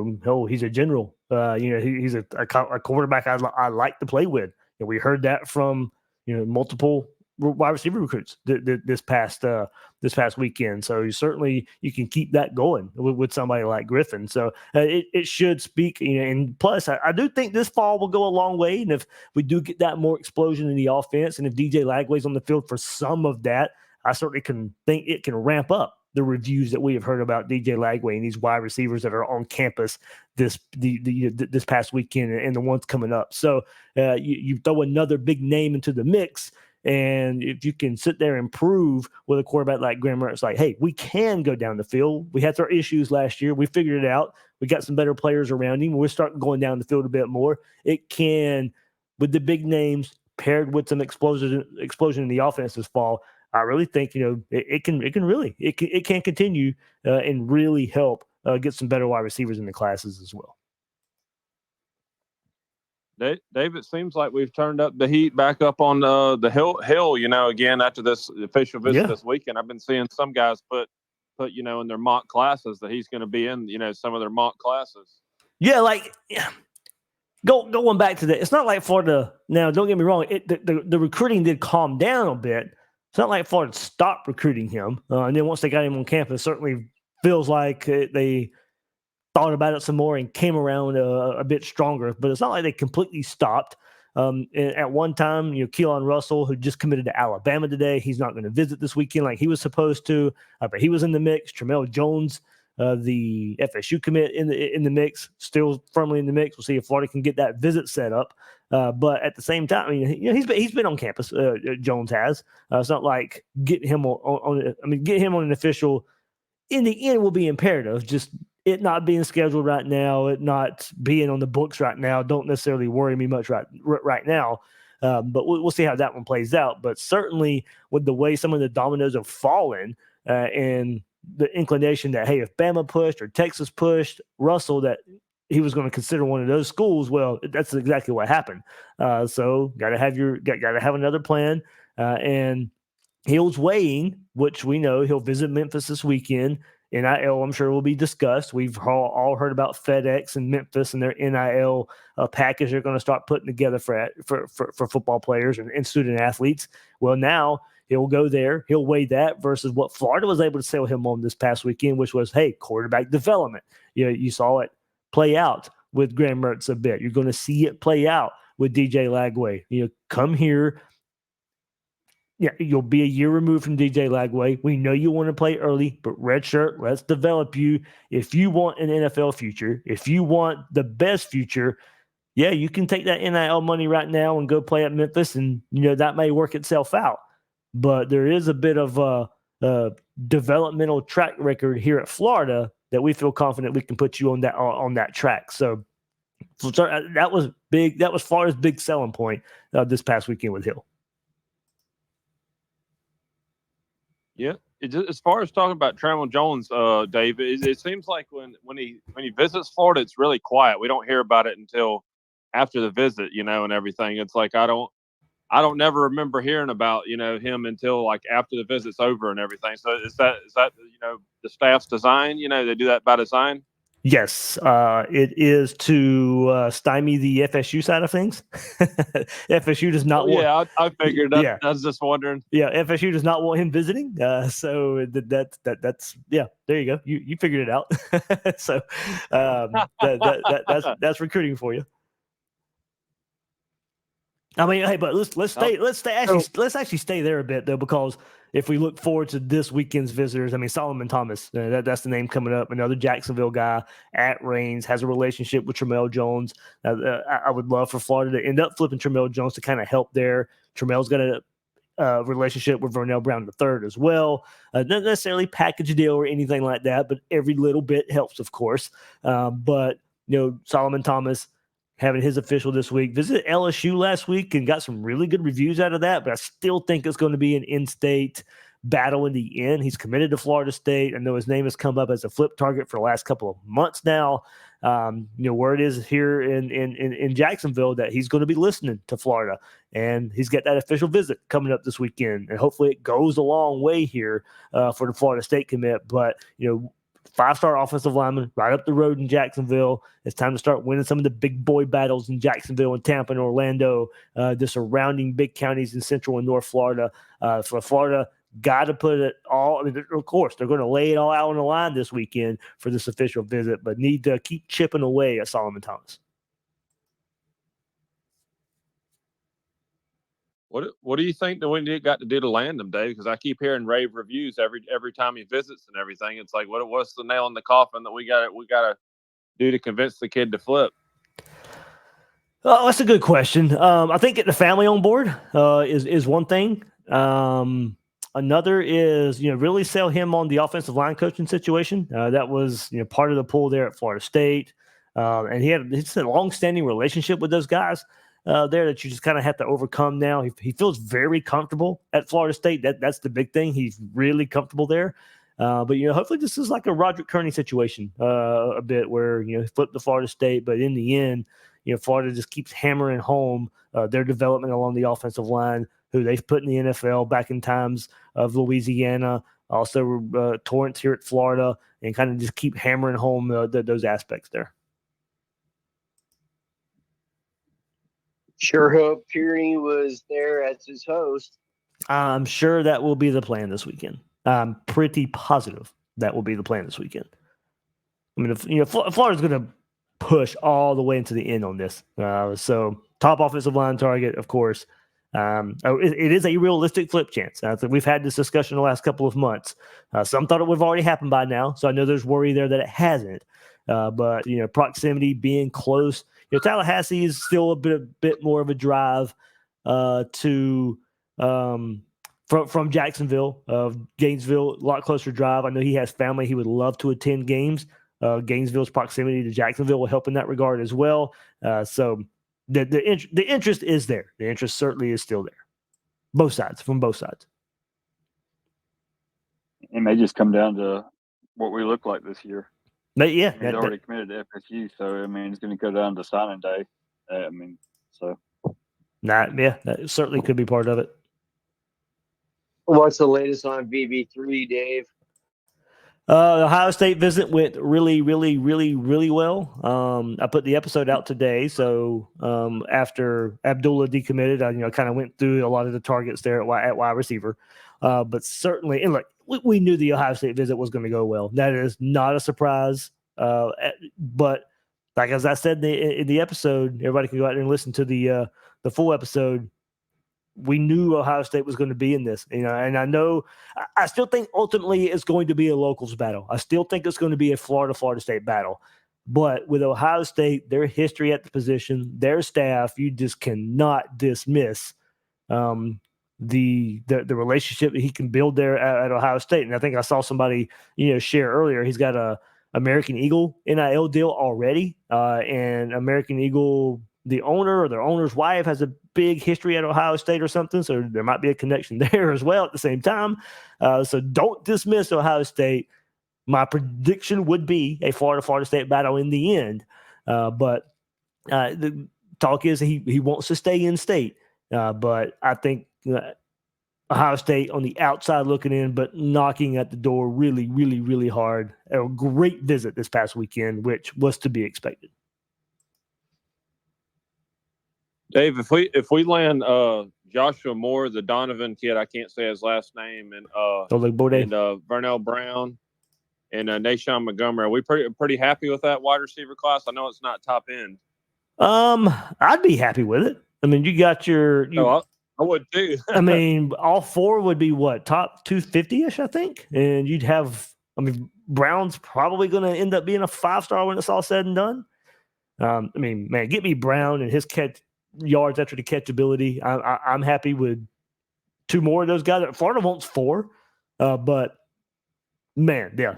he's a general. He's a quarterback I like to play with. And we heard that from multiple wide receiver recruits this past weekend. So you can keep that going with somebody like Griffin. So it should speak, and plus I do think this fall will go a long way. And if we do get that more explosion in the offense, and if DJ Lagway's on the field for some of that, I certainly can think it can ramp up the reviews that we have heard about DJ Lagway and these wide receivers that are on campus this past weekend and the ones coming up. So you throw another big name into the mix, and if you can sit there and prove with a quarterback like Graham Mertz, like, hey, we can go down the field. We had our issues last year. We figured it out. We got some better players around him. We're starting going down the field a bit more. It can, with the big names paired with some explosion in the offense this fall, I really think it can continue and really help get some better wide receivers in the classes as well. Dave, it seems like we've turned up the heat back up on the hill. Again after this official visit this weekend. I've been seeing some guys put in their mock classes that he's going to be in some of their mock classes. Yeah, going back to that, it's not like Florida. Now, don't get me wrong, the recruiting did calm down a bit. It's not like Florida stopped recruiting him. And then once they got him on campus, it certainly feels like they thought about it some more and came around a bit stronger. But it's not like they completely stopped. At one time, Keelan Russell, who just committed to Alabama today, he's not going to visit this weekend like he was supposed to. But he was in the mix. Tremel Jones, the FSU commit in the mix, still firmly in the mix. We'll see if Florida can get that visit set up. But at the same time, he's been on campus. Jones has. It's not like getting him getting him on an official in the end will be imperative. Just it not being scheduled right now, it not being on the books right now, don't necessarily worry me much right now. But we'll see how that one plays out. But certainly with the way some of the dominoes have fallen and the inclination that, hey, if Bama pushed or Texas pushed Russell, that he was going to consider one of those schools. Well, that's exactly what happened. So got to have another plan. And Hill's weighing, which we know he'll visit Memphis this weekend. NIL, I'm sure, will be discussed. We've all heard about FedEx and Memphis and their NIL package they're going to start putting together for football players and student athletes. Well, now he'll go there. He'll weigh that versus what Florida was able to sell him on this past weekend, which was, hey, quarterback development. You saw it play out with Graham Mertz a bit. You're going to see it play out with DJ Lagway. Come here. Yeah, you'll be a year removed from DJ Lagway. We know you want to play early, but redshirt, let's develop you. If you want an NFL future, if you want the best future, yeah, you can take that NIL money right now and go play at Memphis, and that may work itself out. But there is a bit of a developmental track record here at Florida that we feel confident we can put you on that track. So that was big. That was Florida's big selling point this past weekend with Hill. Yeah, as far as talking about Tremel Jones, Dave, it seems like when he visits Florida, it's really quiet. We don't hear about it until after the visit, and everything. It's like I don't never remember hearing about him until like after the visit's over and everything. So is that the staff's design? They do that by design. Yes, it is to stymie the FSU side of things. FSU does not want. Yeah, I figured. I was just wondering. Yeah, FSU does not want him visiting. So that's yeah. There you go. You figured it out. So that's recruiting for you. I mean, hey, but let's actually stay there a bit though, because if we look forward to this weekend's visitors, I mean, Solomon Thomas, that's the name coming up. Another Jacksonville guy at Reigns, has a relationship with Tremel Jones. I would love for Florida to end up flipping Tremel Jones to kind of help there. Tremel's got a relationship with Vernell Brown III as well. Not necessarily package deal or anything like that, but every little bit helps, of course. But Solomon Thomas having his official this week, visited LSU last week and got some really good reviews out of that, but I still think it's going to be an in-state battle in the end. He's committed to Florida State. I know his name has come up as a flip target for the last couple of months now. Word is here in Jacksonville that he's going to be listening to Florida, and he's got that official visit coming up this weekend, and hopefully it goes a long way here for the Florida State commit. But 5-star offensive lineman right up the road in Jacksonville. It's time to start winning some of the big boy battles in Jacksonville and Tampa and Orlando, the surrounding big counties in Central and North Florida. For Florida, got to put it all. I mean, of course, they're going to lay it all out on the line this weekend for this official visit, but need to keep chipping away at Solomon Thomas. What do you think that we got to do to land him, Dave? Because I keep hearing rave reviews every time he visits and everything. It's like, what's the nail in the coffin that we got to do to convince the kid to flip? Oh, that's a good question. I think getting the family on board is one thing. Another is really sell him on the offensive line coaching situation. That was part of the pull there at Florida State, and it's a long-standing relationship with those guys. There that you just kind of have to overcome now. He feels very comfortable at Florida State. That's the big thing. He's really comfortable there. But hopefully this is like a Roderick Kearney situation a bit where he flipped to Florida State, but in the end, Florida just keeps hammering home their development along the offensive line, who they've put in the NFL back in times of Louisiana, also Torrance here at Florida, and kind of just keep hammering home those aspects there. Sure hope Kearney was there as his host. I'm sure that will be the plan this weekend. I'm pretty positive that will be the plan this weekend. I mean, Florida's going to push all the way into the end on this. So top offensive line target, of course. It is a realistic flip chance. We've had this discussion the last couple of months. Some thought it would have already happened by now, so I know there's worry there that it hasn't. But proximity, being close. Tallahassee is still a bit more of a drive from Jacksonville. Gainesville, a lot closer drive. I know he has family. He would love to attend games. Gainesville's proximity to Jacksonville will help in that regard as well. So the interest is there. The interest certainly is still there. From both sides. It may just come down to what we look like this year. But yeah, he's already committed to FSU, so it's going to go down to signing day. That certainly could be part of it. What's the latest on VB3, Dave? The Ohio State visit went really, really, really, really well. I put the episode out today, so after Abdullah decommitted, I kind of went through a lot of the targets there at wide receiver. But certainly, and look, we knew the Ohio State visit was going to go well. That is not a surprise. But like as I said in the episode, everybody can go out and listen to the full episode. We knew Ohio State was going to be in this, and I know I still think ultimately it's going to be a locals battle. I still think it's going to be a Florida State battle. But with Ohio State, their history at the position, their staff, you just cannot dismiss the relationship that he can build there at Ohio State. And I think I saw somebody share earlier. He's got a American Eagle NIL deal already, and American Eagle, the owner or their owner's wife, has a big history at Ohio State or something, so there might be a connection there as well at the same time. So don't dismiss Ohio State. My prediction would be a Florida State battle in the end, but the talk is he wants to stay in state. But I think Ohio State on the outside looking in, but knocking at the door really, really, really hard. A great visit this past weekend, which was to be expected. Dave, if we land Joshua Moore, the Donovan kid, I can't say his last name, and Vernell Brown and Nashawn Montgomery, are we pretty happy with that wide receiver class? I know it's not top end. I'd be happy with it. I mean, you got I would too. I mean, all four would be top 250-ish, I think, and you'd have. I mean, Brown's probably going to end up being a 5-star when it's all said and done. I mean, man, get me Brown and his catch yards after the catchability. I'm happy with 2 more of those guys. Florida wants 4, but man, yeah,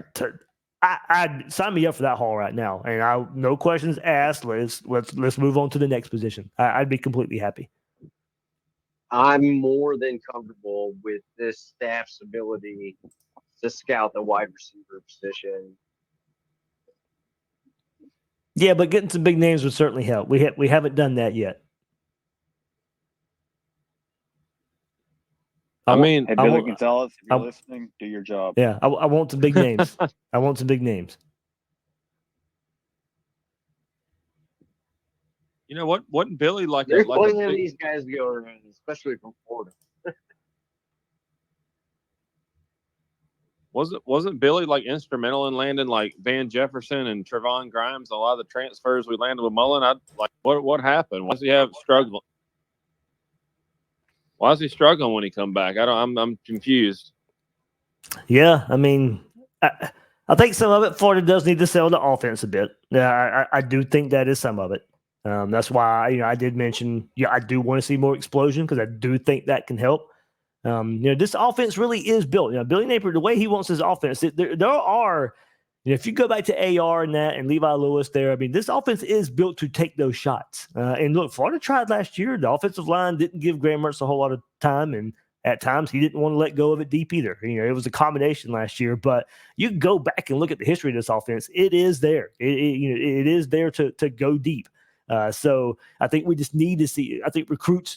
I'd sign me up for that haul right now. And no questions asked. Let's move on to the next position. I'd be completely happy. I'm more than comfortable with this staff's ability to scout the wide receiver position. Yeah, but getting some big names would certainly help. We haven't done that yet. I mean, Hey, Billy Gonzalez, if you're listening, do your job. Yeah, I want some big names. I want some big names. you know what? Wasn't Billy like There's a plenty of big, these guys go around, especially from Florida. wasn't Billy like instrumental in landing like Van Jefferson and Trevon Grimes? A lot of the transfers we landed with Mullen. I like what happened? Why does he have struggling? Why is he struggling when he come back? I'm confused. Yeah, I mean, I think some of it Florida does need to sell the offense a bit. Yeah, I do think that is some of it. That's why I did mention I do want to see more explosion because I do think that can help. This offense really is built. Billy Napier, the way he wants his offense, there are. If you go back to AR and that and Levi Lewis there, I mean, this offense is built to take those shots. And look, Florida tried last year. The offensive line didn't give Graham Mertz a whole lot of time, and at times he didn't want to let go of it deep either. It was a combination last year. But you go back and look at the history of this offense; it is there. It is there to go deep. So I think we just need to see it. I think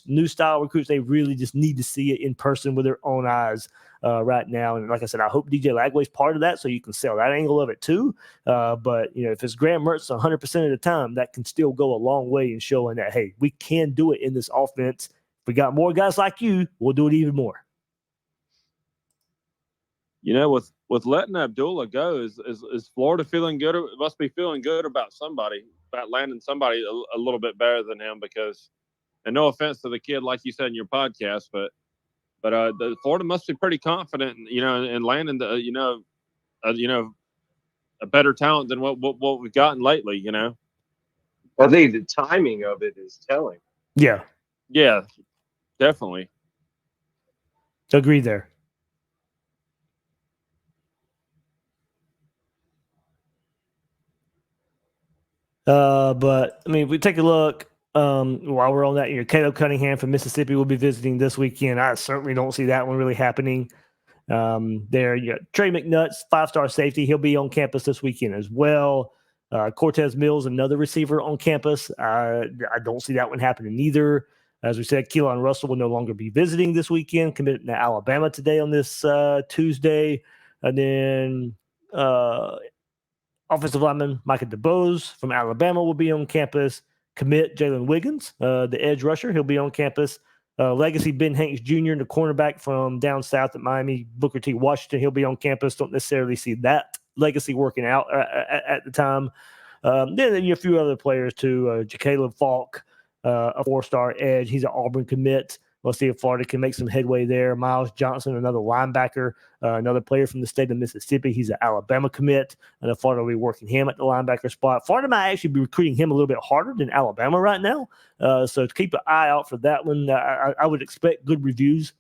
new style recruits, they really just need to see it in person with their own eyes right now. And like I said, I hope DJ Lagway's part of that so you can sell that angle of it too. But if it's Graham Mertz 100% of the time, that can still go a long way in showing that, hey, we can do it in this offense. If we got more guys like you, we'll do it even more. With letting Abdullah go, is Florida feeling good? Must be feeling good about landing somebody a little bit better than him because, and no offense to the kid, like you said in your podcast, but the Florida must be pretty confident, in landing a better talent than what we've gotten lately. I think the timing of it is telling. Yeah, definitely. Agree there. But I mean, if we take a look while we're on that, Caleb Cunningham from Mississippi will be visiting this weekend. I certainly don't see that one really happening. There, you got Trey McNutt, 5-star safety. He'll be on campus this weekend as well. Cortez Mills, another receiver on campus. I don't see that one happening either. As we said, Keelan Russell will no longer be visiting this weekend, committed to Alabama today on this Tuesday. And then offensive lineman Micah DeBose from Alabama will be on campus. Commit Jalen Wiggins, the edge rusher, he'll be on campus. Legacy Ben Hanks Jr., the cornerback from down south at Miami, Booker T. Washington, he'll be on campus. Don't necessarily see that legacy working out at the time. Then a few other players too. Caleb Falk, a 4-star edge. He's an Auburn commit. We'll see if Florida can make some headway there. Miles Johnson, another linebacker, another player from the state of Mississippi. He's an Alabama commit. And Florida will be working him at the linebacker spot. Florida might actually be recruiting him a little bit harder than Alabama right now. So keep an eye out for that one. I would expect good reviews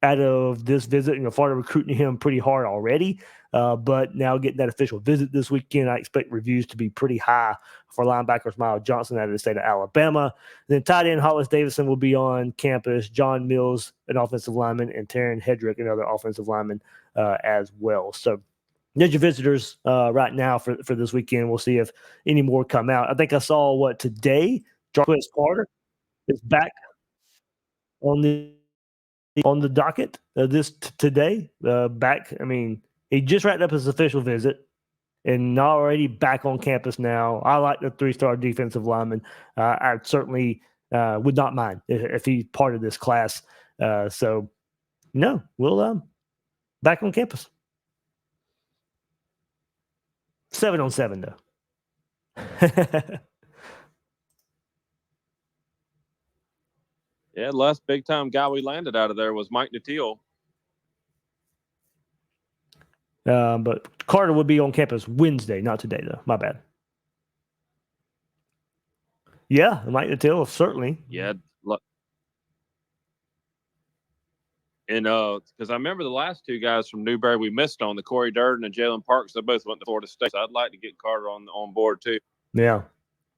out of this visit. Florida recruiting him pretty hard already. But now getting that official visit this weekend, I expect reviews to be pretty high for linebackers Miles Johnson out of the state of Alabama. And then tight end Hollis Davidson will be on campus. John Mills, an offensive lineman, and Taryn Hedrick, another offensive lineman as well. So there's your visitors right now for this weekend. We'll see if any more come out. I think I saw today, Jarquez Carter is back on the docket today. Back, I mean, he just wrapped up his official visit and already back on campus now. I like the 3-star defensive lineman. I certainly would not mind if he's part of this class. So, no, we'll back on campus. 7-on-7, though. Yeah, the last big-time guy we landed out of there was Mike Natil. But Carter will be on campus Wednesday, not today, though. My bad. Yeah, Mike Natil, certainly. Yeah. And because I remember the last two guys from Newberry we missed on, the Corey Durden and Jalen Parks, they both went to Florida State. So I'd like to get Carter on board, too. Yeah.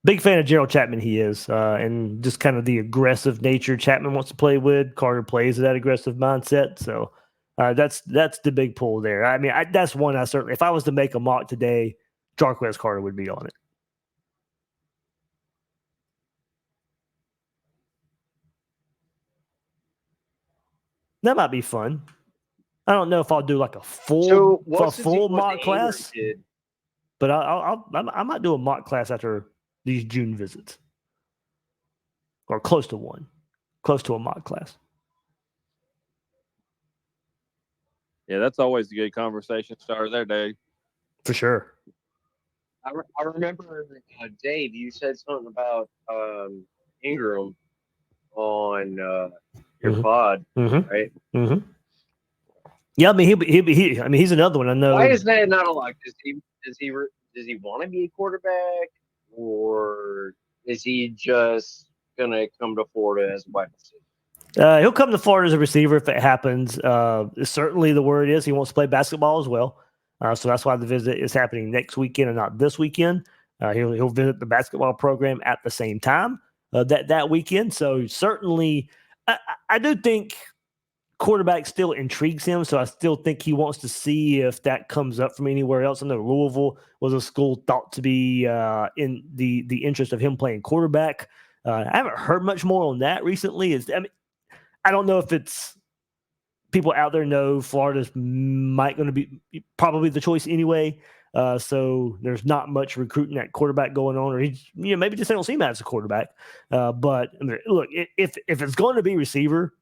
Big fan of Gerald Chapman, he is, and just kind of the aggressive nature Chapman wants to play with. Carter plays that aggressive mindset, so that's the big pull there. I mean, that's one I certainly, if I was to make a mock today, Jarquez Carter would be on it. That might be fun. I don't know if I'll do like a full So what's the deal with mock the class, Ingram kid? but I might do a mock class after these June visits, or close to a mock class. Yeah, that's always a good conversation starter there, Dave. For sure. I remember, Dave, you said something about Ingram on your pod, right? Mm-hmm. Yeah, I mean he's another one I know. Why is that not allowed? Does he want to be a quarterback, or is he just gonna come to Florida as a wide receiver? He'll come to Florida as a receiver if it happens. Certainly, the word is he wants to play basketball as well. So that's why the visit is happening next weekend and not this weekend. He'll visit the basketball program at the same time that weekend. So certainly, I do think quarterback still intrigues him. So I still think he wants to see if that comes up from anywhere else. I know Louisville was a school thought to be in the interest of him playing quarterback. I haven't heard much more on that recently. I don't know if it's people out there know Florida's going to be probably the choice anyway. So there's not much recruiting at quarterback going on, or maybe just they don't see him as a quarterback. But look, if it's going to be receiver,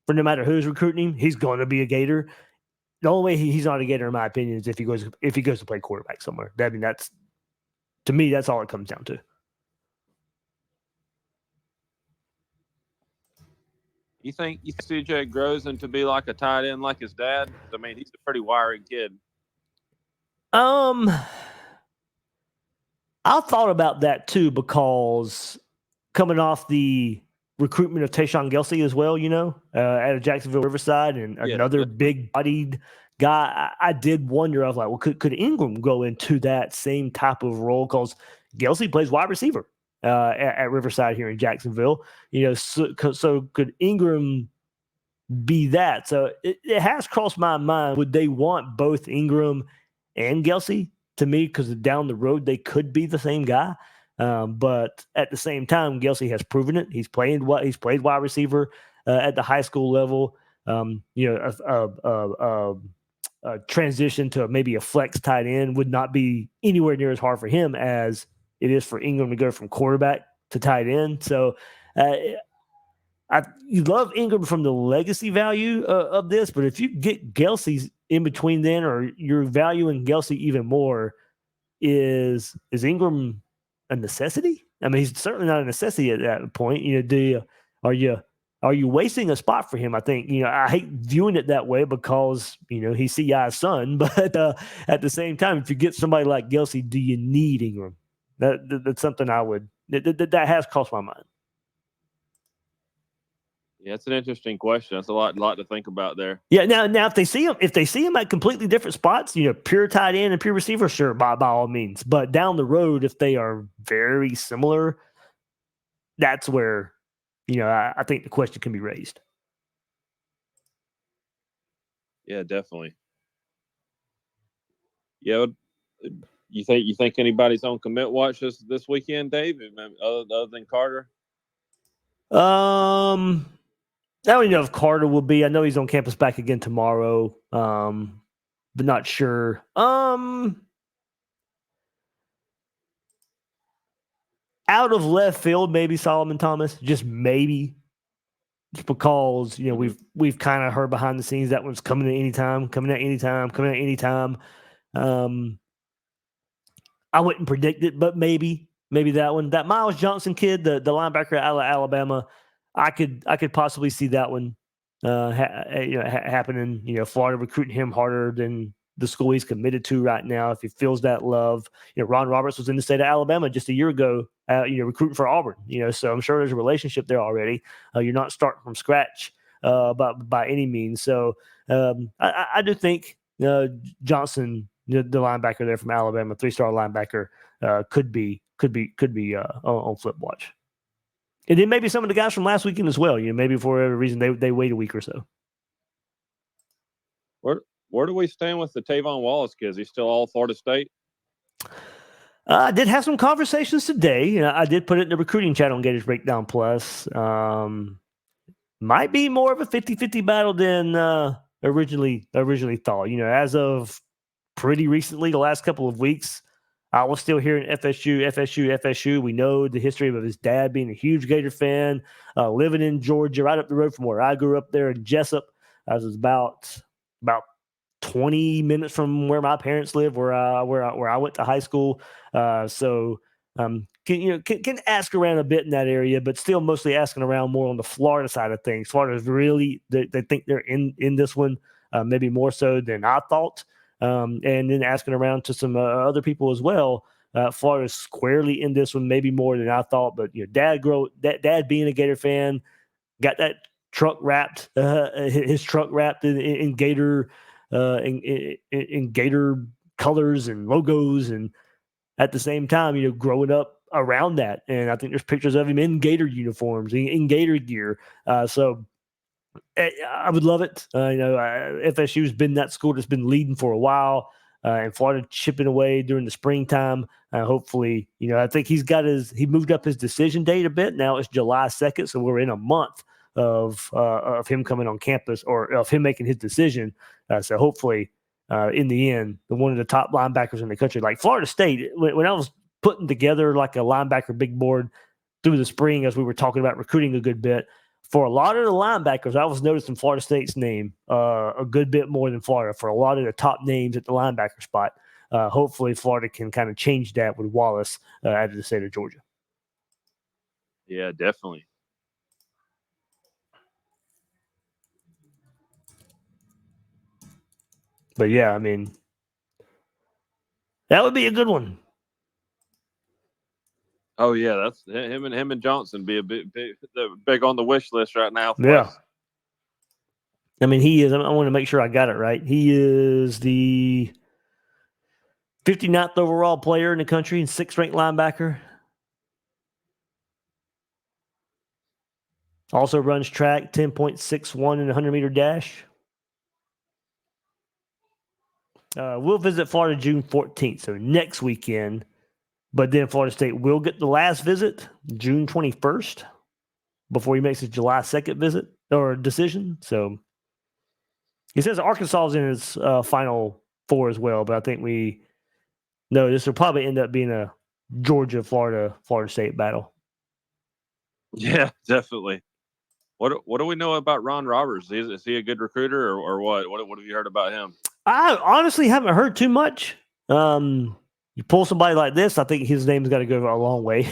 for no matter who's recruiting him, he's going to be a Gator. The only way he's not a Gator, in my opinion, is if he goes to play quarterback somewhere. That's to me, that's all it comes down to. You think CJ grows into be like a tight end like his dad? I mean, he's a pretty wiry kid. I thought about that too, because coming off the recruitment of Tayshaun Gelsey as well, out of Jacksonville Riverside, and another big-bodied guy, I did wonder. I was like, well, could Ingram go into that same type of role? Because Gelsey plays wide receiver at Riverside here in Jacksonville. So could Ingram be that? So it has crossed my mind. Would they want both Ingram and Gelsey? To me, because down the road they could be the same guy. But at the same time, Gelsey has proven it. He's played wide receiver at the high school level. A transition to maybe a flex tight end would not be anywhere near as hard for him as it is for Ingram to go from quarterback to tight end. So you love Ingram from the legacy value of this, but if you get Gelsey in between then, or you're valuing Gelsey even more, is Ingram a necessity? I mean, he's certainly not a necessity at that point. Are you wasting a spot for him? I think, I hate viewing it that way because, he's CI's son, but at the same time, if you get somebody like Gelsey, do you need Ingram? That's something that has crossed my mind. Yeah, it's an interesting question. That's a lot to think about there. Yeah. Now, if they see him at completely different spots, pure tight end and pure receiver, sure, by all means. But down the road, if they are very similar, that's where, I think the question can be raised. Yeah, definitely. Yeah, you think anybody's on commit watch this weekend, Dave, other than Carter? I don't know if Carter will be. I know he's on campus back again tomorrow, but not sure. Out of left field, maybe Solomon Thomas, just maybe, just because we've kind of heard behind the scenes that one's coming at any time. I wouldn't predict it, but maybe that one. That Miles Johnson kid, the linebacker out of Alabama, I could possibly see that one happening. Florida recruiting him harder than the school he's committed to right now. If he feels that love, Ron Roberts was in the state of Alabama just a year ago, recruiting for Auburn. So I'm sure there's a relationship there already. You're not starting from scratch by any means. So I do think Johnson, the linebacker there from Alabama, 3-star linebacker, could be on flip watch. And then maybe some of the guys from last weekend as well. Maybe for whatever reason they wait a week or so. Where do we stand with the Tavon Wallace kids? He's still all Florida State? I did have some conversations today. I did put it in the recruiting chat on Gators Breakdown Plus. might be more of a 50-50 battle than originally thought. As of pretty recently, the last couple of weeks, I was still hearing FSU. We know the history of his dad being a huge Gator fan, living in Georgia, right up the road from where I grew up there in Jessup. I was about 20 minutes from where my parents live, where I went to high school. So can ask around a bit in that area, but still mostly asking around more on the Florida side of things. Florida's really they think they're in this one, maybe more so than I thought. And then asking around to some other people as well. Florida's squarely in this one, maybe more than I thought. But Dad being a Gator fan, got that truck wrapped, his truck wrapped in Gator, in Gator colors and logos, and at the same time, growing up around that. And I think there's pictures of him in Gator uniforms, in Gator gear. So I would love it. FSU's been that school that's been leading for a while, and Florida chipping away during the springtime. Hopefully, I think he moved up his decision date a bit. Now it's July 2nd, so we're in a month of him coming on campus, or of him making his decision. So hopefully, in the end, one of the top linebackers in the country, like Florida State. When I was putting together like a linebacker big board through the spring, as we were talking about recruiting a good bit, for a lot of the linebackers, I was noticing Florida State's name a good bit more than Florida for a lot of the top names at the linebacker spot. Hopefully, Florida can kind of change that with Wallace out of the state of Georgia. Yeah, definitely. But yeah, I mean, that would be a good one. Oh yeah, that's him and Johnson be a big on the wish list right now. Yeah. Us. I mean, he is. I want to make sure I got it right. He is the 59th overall player in the country and 6th ranked linebacker. Also runs track 10.61 in the 100-meter dash. We'll visit Florida June 14th, so next weekend. But then Florida State will get the last visit June 21st before he makes his July 2nd visit or decision. So he says Arkansas is in his Final Four as well, but I think this will probably end up being a Georgia-Florida State battle. Yeah, definitely. What do we know about Ron Roberts? Is he a good recruiter or what? What have you heard about him? I honestly haven't heard too much. You pull somebody like this, I think his name's got to go a long way.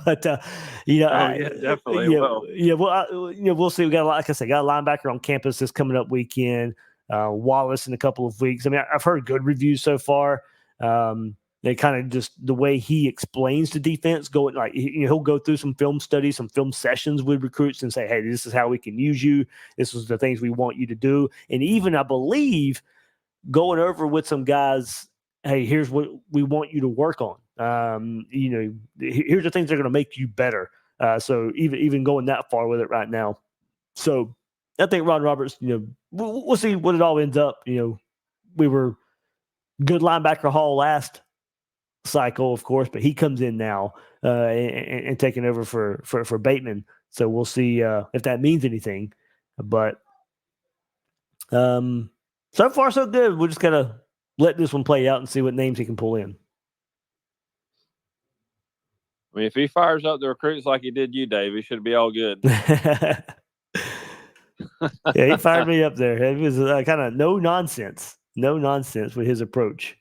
But definitely. We'll see. We got like I said, got a linebacker on campus this coming up weekend. Wallace in a couple of weeks. I mean, I've heard good reviews so far. They kind of just the way he explains the defense, going like he'll go through some film studies, some film sessions with recruits, and say, "Hey, this is how we can use you. This is the things we want you to do." And even I believe going over with some guys, hey, here's what we want you to work on. Here's the things that are going to make you better. So even going that far with it right now. So I think Ron Roberts, we'll see what it all ends up. We were good linebacker haul last cycle, of course, but he comes in now and taking over for Bateman. So we'll see if that means anything. But so far so good. We're just gotta let this one play out and see what names he can pull in. I mean, if he fires up the recruits like he did you, Dave, he should be all good. Yeah, he fired me up there. It was kind of no nonsense with his approach.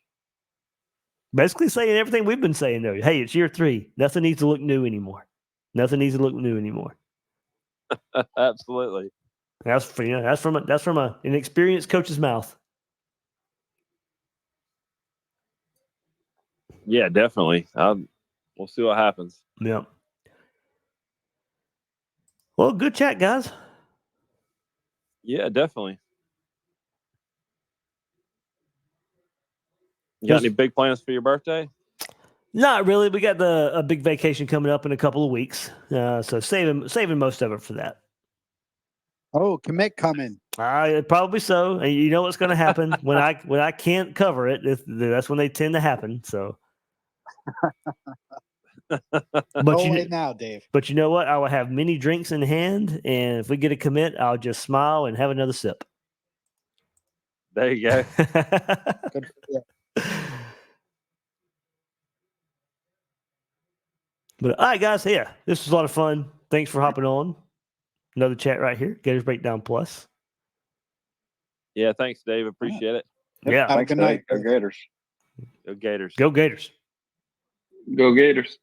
Basically saying everything we've been saying, though. Hey, it's year 3. Nothing needs to look new anymore. Absolutely. That's from an inexperienced coach's mouth. Yeah, definitely. We'll see what happens. Yeah. Well, good chat, guys. Yeah, definitely. You got any big plans for your birthday? Not really. We got a big vacation coming up in a couple of weeks, so saving most of it for that. Oh, commit coming. Probably so. And you know what's going to happen when I can't cover it. That's when they tend to happen. So But Go you, away now, Dave. but you know what? I will have many drinks in hand, and if we get a commit, I'll just smile and have another sip. There you go. Good for you. But all right, guys, yeah, this was a lot of fun. Thanks for hopping on. Another chat right here, Gators Breakdown Plus. Yeah, thanks, Dave. Appreciate it. Yeah. Have a Thanks, good night. Dave. Go Gators. Go Gators. Go Gators. Go Gators.